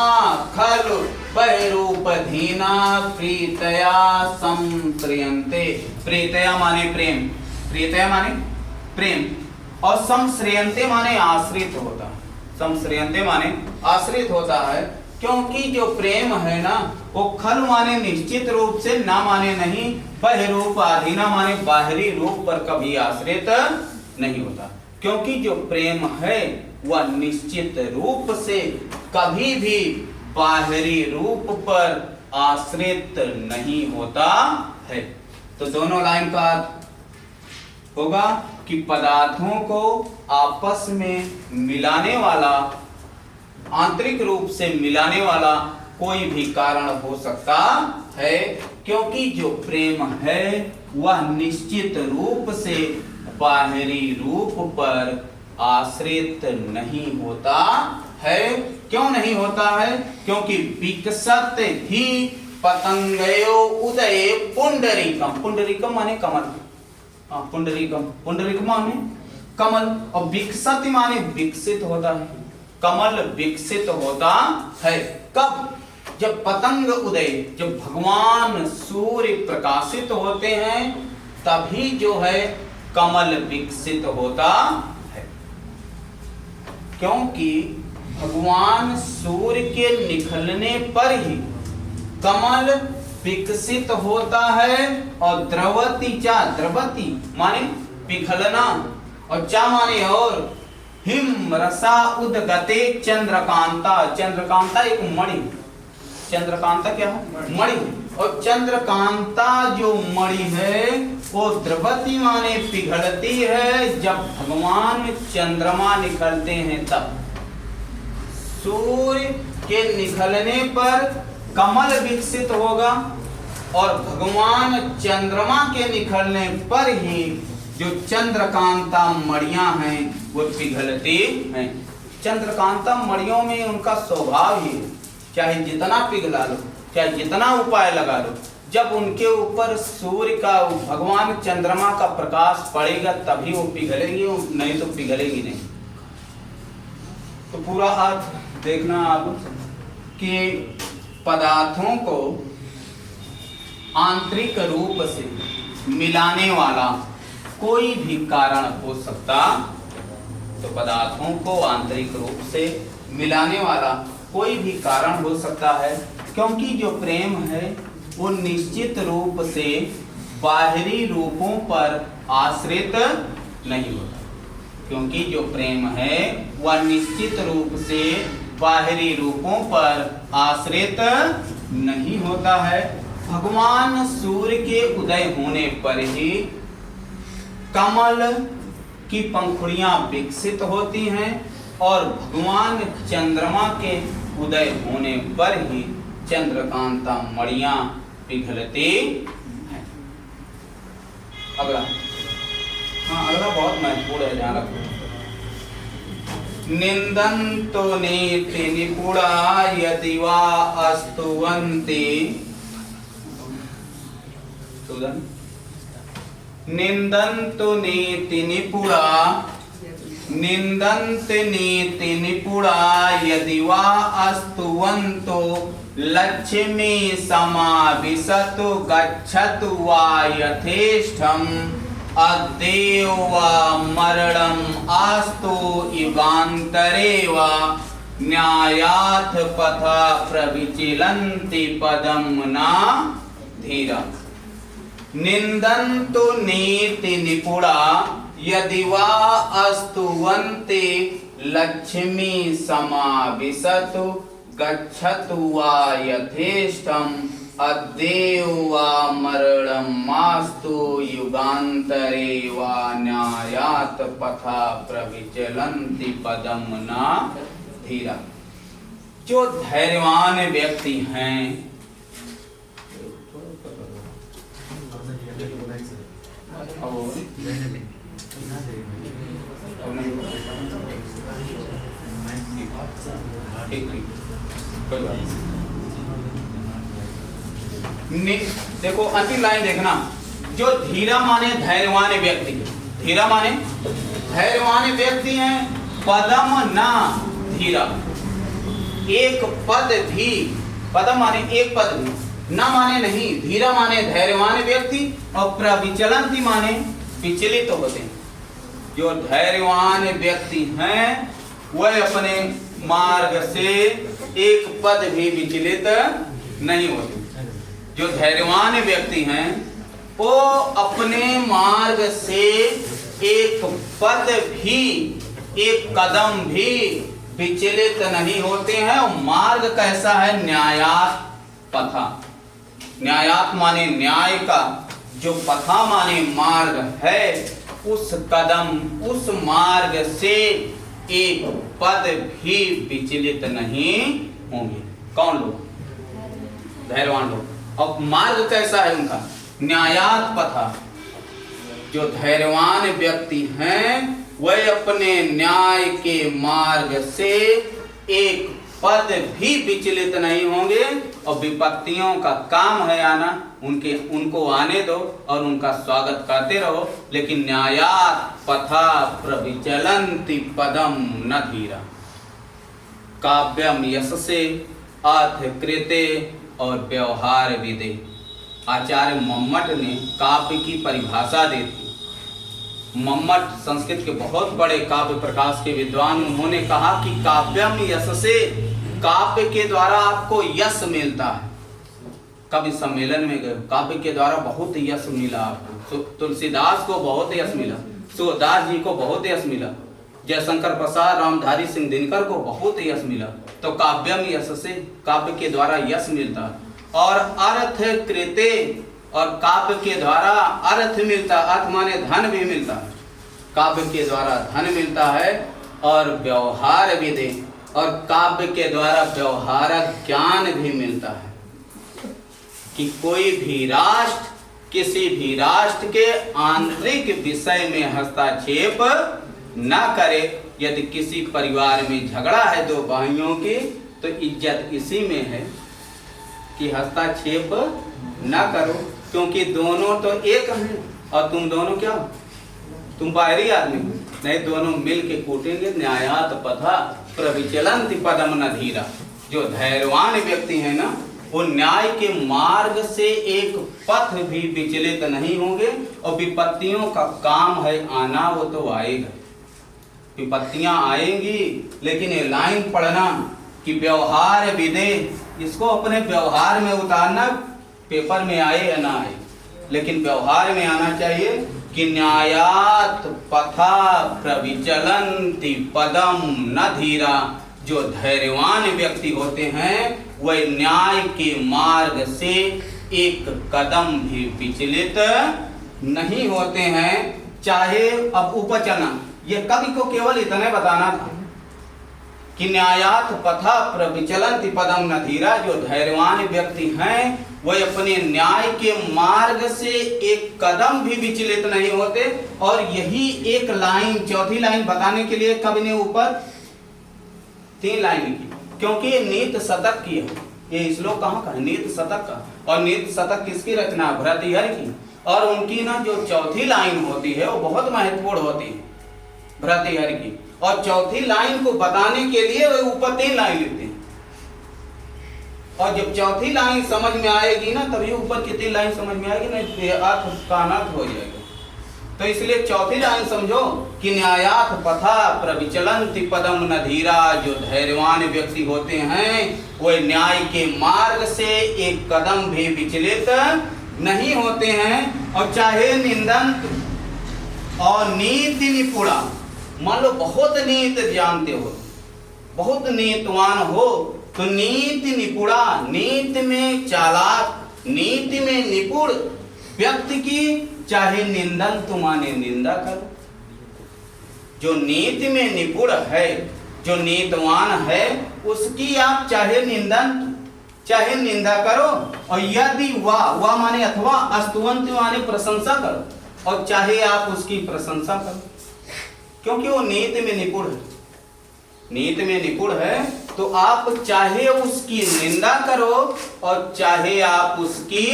खलु बहिरूपधीना प्रीतया संश्रियन्ते, प्रीतया माने प्रेम, प्रीतया माने प्रेम, और संश्रियन्ते माने आश्रित होता है, संश्रियन्ते माने आश्रित होता है, क्योंकि जो प्रेम है ना वो खल माने निश्चित रूप से, ना माने नहीं, बहिरूप अधीना माने बाहरी रूप पर कभी आश्रित नहीं होता, क्योंकि जो प्रेम है वह निश्चित रूप से कभी भी बाहरी रूप पर आश्रित नहीं होता है। तो दोनों लाइन का होगा कि पदार्थों को आपस में मिलाने वाला, आंतरिक रूप से मिलाने वाला कोई भी कारण हो सकता है, क्योंकि जो प्रेम है वह निश्चित रूप से बाहरी रूप पर आश्रित नहीं होता है। क्यों नहीं होता है? क्योंकि विकसत ही पतंगयो उदय पुंडरीकम, पुंडरीकम माने कमल, पुंडरीकम, पुंडरीकम माने कमल, और विकसत माने विकसित होता है, कमल विकसित होता है। कब? जब पतंग उदय, जब भगवान सूर्य प्रकाशित होते हैं तभी जो है कमल विकसित होता है, क्योंकि भगवान सूर्य के निकलने पर ही कमल विकसित होता है। और द्रवती चा, द्रवती माने पिघलना, और चा माने और, हिम रसा उदगते चंद्रकांता, चंद्रकांता एक मणि, चंद्रकांता क्या है? मणि, और चंद्रकांता जो मणि है वो द्रवती माने पिघलती है जब भगवान चंद्रमा निकलते हैं तब। सूर्य के निकलने पर कमल विकसित होगा और भगवान चंद्रमा के निकलने पर ही जो चंद्रकांता मणियां हैं वो पिघलती हैं। चंद्रकांता मणियों में उनका स्वभाव ही है, चाहे जितना पिघला लो, चाहे जितना उपाय लगा लो, जब उनके ऊपर सूर्य का, भगवान चंद्रमा का प्रकाश पड़ेगा तभी वो पिघलेगी, नहीं तो पिघलेगी नहीं। तो पूरा अर्थ देखना आप कि पदार्थों को आंतरिक रूप से मिलाने वाला कोई भी कारण हो सकता, तो पदार्थों को आंतरिक रूप से मिलाने वाला कोई भी कारण हो सकता है, क्योंकि जो प्रेम है वो निश्चित रूप से बाहरी रूपों पर आश्रित नहीं होता, क्योंकि जो प्रेम है वह निश्चित रूप से बाहरी रूपों पर आश्रित नहीं होता है। भगवान सूर्य के उदय होने पर ही कमल की पंखुड़ियां विकसित होती हैं और भगवान चंद्रमा के उदय होने पर ही चंद्रकांता मणियां पिघलती हैं। अगला, हाँ अगला बहुत महत्वपूर्ण है, ध्यान रखो। निंदन्तो नेति निपुणा यदि वा अस्तुवन्ति, निंदन्तो नेति निपुणा निंदन्त नीति निपुणा यदि वा अस्तुवन्तो लक्ष्मी समाविशतु गच्छतु वा यथेष्टम् अद्येव वा मरणम् आस्तु युगान्तरे वा न्यायाथ पथा प्रविचलन्ति पदं न धीरा। निंदन्तु नीति निपुणा यदि वा अस्तुवन्ते लक्ष्मी समाविशतु गच्छतु वा यथेष्टम् अद्येव वा मरणम् मास्तु युगान्तरे वा न्यायात् पथा प्रविचलन्ति पदं न धीरा। जो धैर्यवान व्यक्ति हैं देखो अंतिम लाइन देखना, जो धीरा माने धैर्यवान व्यक्ति, धीरा माने धैर्यवान व्यक्ति हैं, पदम ना धीरा, एक पद भी, पदम माने एक पद भी, न माने नहीं, धीरा माने धैर्यवान व्यक्ति, और प्रविचलन्ति माने विचलित होते हैं। जो धैर्यवान व्यक्ति हैं वह अपने मार्ग से एक पद भी विचलित नहीं होते। जो धैर्यवान व्यक्ति हैं वो अपने मार्ग से एक पद भी, एक कदम भी विचलित नहीं होते हैं। और मार्ग कैसा है? न्यायात पथा। न्यायात माने न्याय का, जो पथा माने मार्ग है, उस कदम, उस मार्ग से एक पद भी विचलित नहीं होंगे। कौन लोग? धैर्यवान लोग। अब मार्ग कैसा है उनका? न्यायात पथा। जो धैर्यवान व्यक्ति हैं वह अपने न्याय के मार्ग से एक पद भी विचलित नहीं होंगे। और विपत्तियों का काम है आना, उनको आने दो और उनका स्वागत करते रहो, लेकिन न्यायात पथा प्रविचलन्ति पदम न धीरा। काव्यम यशसे अर्थ कृते और व्यवहार विदे। आचार्य मम्मट ने काव्य की परिभाषा दी थी। मम्मट संस्कृत के बहुत बड़े काव्य प्रकाश के विद्वान, उन्होंने कहा कि काव्यम यशसे, काव्य के द्वारा आपको यश मिलता है। कवि सम्मेलन में गए, काव्य के द्वारा बहुत यश मिला आपको। तुलसीदास को बहुत यश मिला, सूरदास जी को बहुत यश मिला, जयशंकर प्रसाद, रामधारी सिंह दिनकर को बहुत यश मिला। तो काव्यम यशसे, काव्य के द्वारा यश मिलता है। और अर्थ कृते, और काव्य के द्वारा अर्थ मिलता, अर्थ माने धन भी मिलता है, काव्य के द्वारा धन मिलता है। और व्यवहार विदे, और काव्य के द्वारा व्यवहारक ज्ञान भी मिलता है। कि कोई भी राष्ट्र किसी भी राष्ट्र के आंतरिक विषय में हस्तक्षेप न करे। यदि किसी परिवार में झगड़ा है दो भाइयों की, तो इज्जत इसी में है कि हस्तक्षेप न करो, क्योंकि दोनों तो एक हैं। और तुम दोनों क्या, तुम बाहरी आदमी नहीं, दोनों मिल के कूटेंगे। न्यायात पथा प्रविचलन्ति पदम न धीरा। जो धैर्यवान व्यक्ति है ना, वो न्याय के मार्ग से एक पथ भी विचलित नहीं होंगे। और विपत्तियों का काम है आना, वो तो आएगा, विपत्तियां आएंगी। लेकिन ये लाइन पढ़ना कि व्यवहार विदे, इसको अपने व्यवहार में उतारना, पेपर में आए या ना आए, लेकिन व्यवहार में आना चाहिए कि न्यायात पथा प्रविचलन्ति पदम न धीरा। जो धैर्यवान व्यक्ति होते हैं वह न्याय के मार्ग से एक कदम भी विचलित नहीं होते हैं। चाहे अब ऊपर चलना, ये कवि को केवल इतने बताना था कि न्यायात पथा प्रविचलन्ति पदम न धीरा। जो धैर्यवान व्यक्ति हैं वह अपने न्याय के मार्ग से एक कदम भी विचलित नहीं होते। और यही एक लाइन, चौथी लाइन बताने के लिए कवि ने ऊपर 3 लाइन लिखी, क्योंकि ये नीत शतक की है। ये श्लोक कहाँ का है? नीत शतक का। और नीत शतक किसकी रचना? भर्तृहरि की। और उनकी ना जो चौथी लाइन होती है वो बहुत महत्वपूर्ण होती है। भृतृहरि की। और चौथी लाइन को बताने के लिए वे ऊपर 3 लाइन लिखते हैं। और जब चौथी लाइन समझ में आएगी ना, तभी ऊपर की 3 लाइन समझ में आएगी, नहीं अर्थ का अनर्थ हो जाएगा। तो इसलिए चौथी लाइन समझो कि न्यायाथ पथा प्रविचलन्ति पदम न धीरा। जो धैर्यवान व्यक्ति होते हैं वे न्याय के मार्ग से एक कदम भी विचलित नहीं होते हैं। और चाहे निंदन और नीति निपुणा, मान लो बहुत नीति जानते हो, बहुत नीतिवान हो, तो नीति निपुणा, नीति में चालाक, नीति में निपुण व्यक्ति की चाहे निंदन तुम्हारे निंदा करो। जो नीति में निपुण है, जो नीतिवान है, उसकी आप चाहे निंदन चाहे निंदा करो। और यदि वाह माने अथवा, स्तुवन्ति माने प्रशंसा करो, और चाहे आप उसकी प्रशंसा करो, क्योंकि वो नीति में निपुण है। नीति में निपुण है तो आप चाहे उसकी निंदा करो और चाहे आप उसकी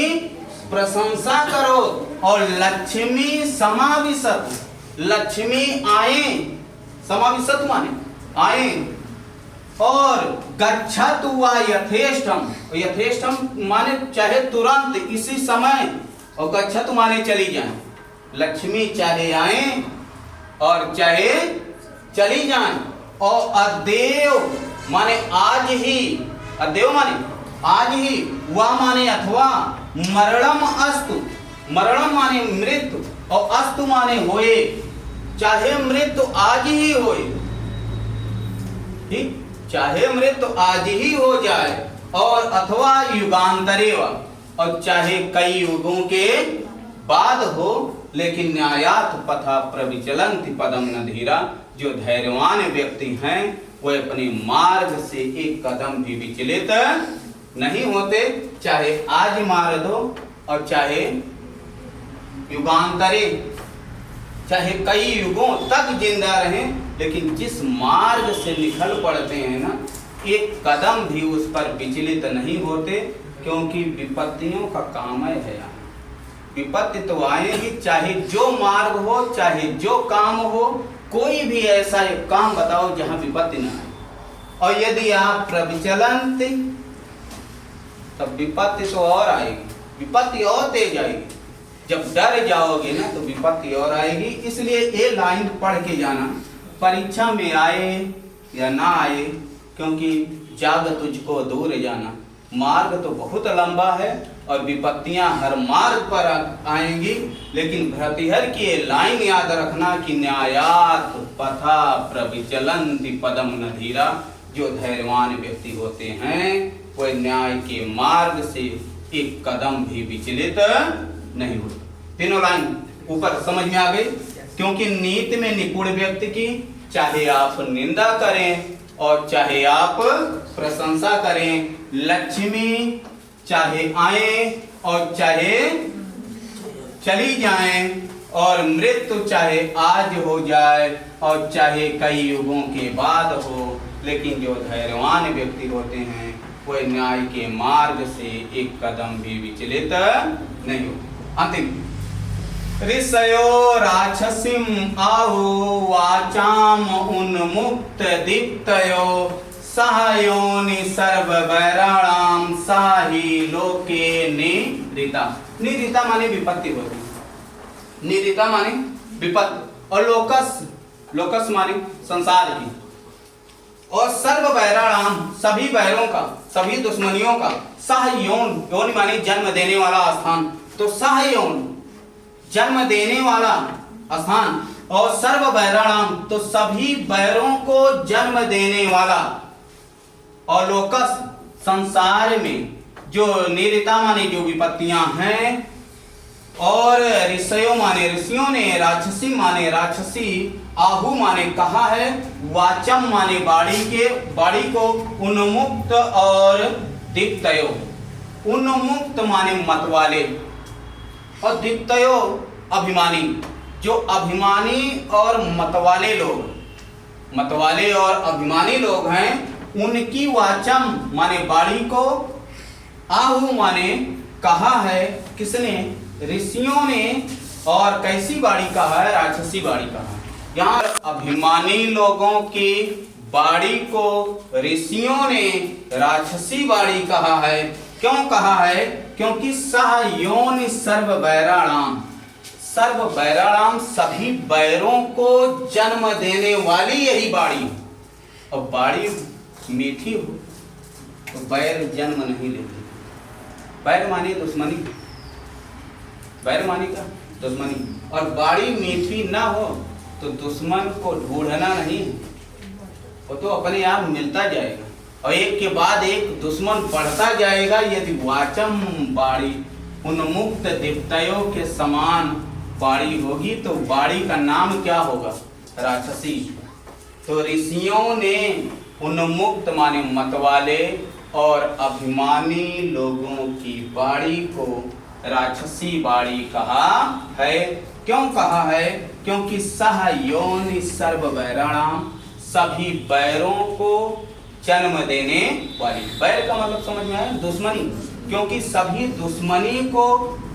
प्रशंसा करो। और लक्ष्मी समाविशत, लक्ष्मी आए, समाविशत माने आए। और गच्छतु वा यथेष्टम, यथेष्टम माने चाहे तुरंत, इसी समय। और गच्छतु माने चली जाए। लक्ष्मी चाहे आए और चाहे चली जाए। और अद्येव माने आज ही, अद्येव माने आज ही, वा माने अथवा, मरणम अस्तु, मरणम माने मृत्यु, और अस्तु माने होए, चाहे मृत्यु आज ही होए, ठीक, चाहे मृत्यु आज ही हो जाए। और अथवा युगांतरेवा, और चाहे कई युगों के बाद हो, लेकिन न्यायाथ पथा प्रविचलन्ति पदम न धीरा। जो धैर्यवान व्यक्ति हैं वे अपने मार्ग से एक कदम भी विचलित नहीं होते, चाहे आज मार दो और चाहे युगांतरे, चाहे कई युगों तक जिंदा रहें, लेकिन जिस मार्ग से निकल पड़ते हैं ना, एक कदम भी उस पर विचलित नहीं होते, क्योंकि विपत्तियों का काम है। विपत्ति तो आएगी, चाहे जो मार्ग हो, चाहे जो काम हो, कोई भी ऐसा एक काम बताओ जहां विपत्ति ना आए। और यदि आप प्रविचलन्ति, तब विपत्ति तो और आएगी, विपत्ति और तेज आएगी। जब डर जाओगे ना तो विपत्ति और आएगी। इसलिए ये लाइन पढ़ के जाना, परीक्षा में आए या ना आए, क्योंकि जाग तुझको दूर जाना। मार्ग तो बहुत लंबा है और विपत्तियां हर मार्ग पर आएंगी, लेकिन भृतृहरि की ये लाइन याद रखना कि न्यायात् पथा प्रविचलन्ति पदम न धीरा। जो धैर्यवान व्यक्ति होते हैं वे न्याय के मार्ग से एक कदम भी विचलित नहीं होते। तीनों लाइन ऊपर समझ में आ गई। क्योंकि नीति में निपुण व्यक्ति की चाहे आप निंदा करें और चाहे आप प्रशंसा करें, लक्ष्मी चाहे आए और चाहे चली जाएं, और मृत्यु चाहे आज हो जाए और चाहे कई युगों के बाद हो, लेकिन जो धैर्यवान व्यक्ति होते हैं वे न्याय के मार्ग से एक कदम भी विचलित नहीं होते। अंतिम, ऋषयो राक्षसीम आहु वाचाम उन्मुक्त दीप्तयो सहयोनि सर्ववैराणाम साहि लोके निरिता। निरिता माने विपत्ति होती, निरिता माने विपत्ति, और लोकस, लोकस माने संसार की, और सर्व वैराणाम सभी वैरों का, सभी दुश्मनियों का, सह यौन, यौन माने जन्म देने वाला स्थान, तो सह यौन जन्म देने वाला स्थान, और सर्व वैराणाम तो सभी वैरों को जन्म देने वाला, और लोकस संसार में जो निरिता माने जो विपत्तियां हैं, और ऋषयो माने ऋषियों ने, राक्षसी माने राक्षसी, आहु माने कहा है, वाचम माने बाड़ी के, बाड़ी को, उन्मुक्त और दीप्तयो, उन्मुक्त माने मतवाले, और दीप्तयो अभिमानी। जो अभिमानी और मतवाले लोग, मतवाले और अभिमानी लोग हैं, उनकी वाचम माने बाड़ी को, आहु माने कहा है, किसने? ऋषियों ने। और कैसी बाड़ी कहा है? राक्षसी बाड़ी कहा है। यहाँ अभिमानी लोगों की बाड़ी को ऋषियों ने राक्षसी बाड़ी कहा है। क्यों कहा है? क्योंकि सह योनि सर्व बैराणाम, सर्व बैराणाम सभी बैरों को जन्म देने वाली यही बाड़ी। और बाड़ी मीठी हो तो बैर जन्म नहीं लेती। बैर माने दुश्मनी, बैर माने का दुश्मनी। और बाड़ी मीठी ना हो तो दुश्मन को ढूंढना नहीं, वो तो अपने आप मिलता जाएगा और एक के बाद एक दुश्मन बढ़ता जाएगा। यदि वाचम बाड़ी उन्मुक्त दीप्तयों के समान बाड़ी होगी तो बाड़ी का नाम क्या होगा? राक्षसी। तो ऋषियों ने उन्मुक्त माने मतवाले और अभिमानी लोगों की बाड़ी को राक्षसी बाड़ी कहा है। क्यों कहा है? क्योंकि सह योनि सर्व बैराणाम, सभी बैरों को जन्म देने वाली। बैर का मतलब समझ में आया? दुश्मनी। क्योंकि सभी दुश्मनी को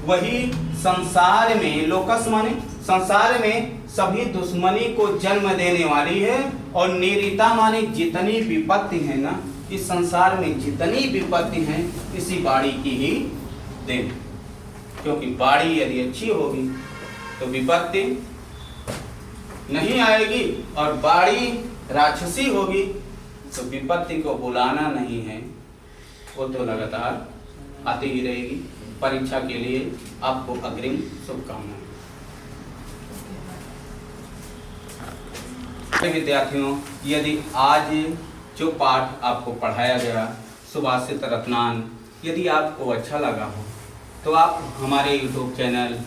वही संसार में, लोकस माने संसार में सभी दुश्मनी को जन्म देने वाली है। और निरिता माने जितनी विपत्ति है ना इस संसार में, जितनी विपत्ति है इसी बाड़ी की ही देन। क्योंकि बाड़ी यदि अच्छी होगी तो विपत्ति नहीं आएगी, और बाड़ी राक्षसी होगी तो विपत्ति को बुलाना नहीं है, वो तो लगातार आती ही रहेगी। परीक्षा के लिए आपको अग्रिम शुभकामनाएं। विद्यार्थियों, यदि आज जो पाठ आपको पढ़ाया गया सुभाषित रत्नान, यदि आपको अच्छा लगा हो तो आप हमारे YouTube channel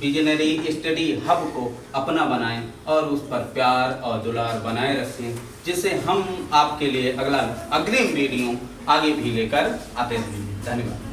visionary study hub को अपना बनाएं और उस पर प्यार और दुलार बनाए रखें, जिससे हम आपके लिए अगला अग्रिम वीडियो आगे भी लेकर आते रहेंगे। धन्यवाद।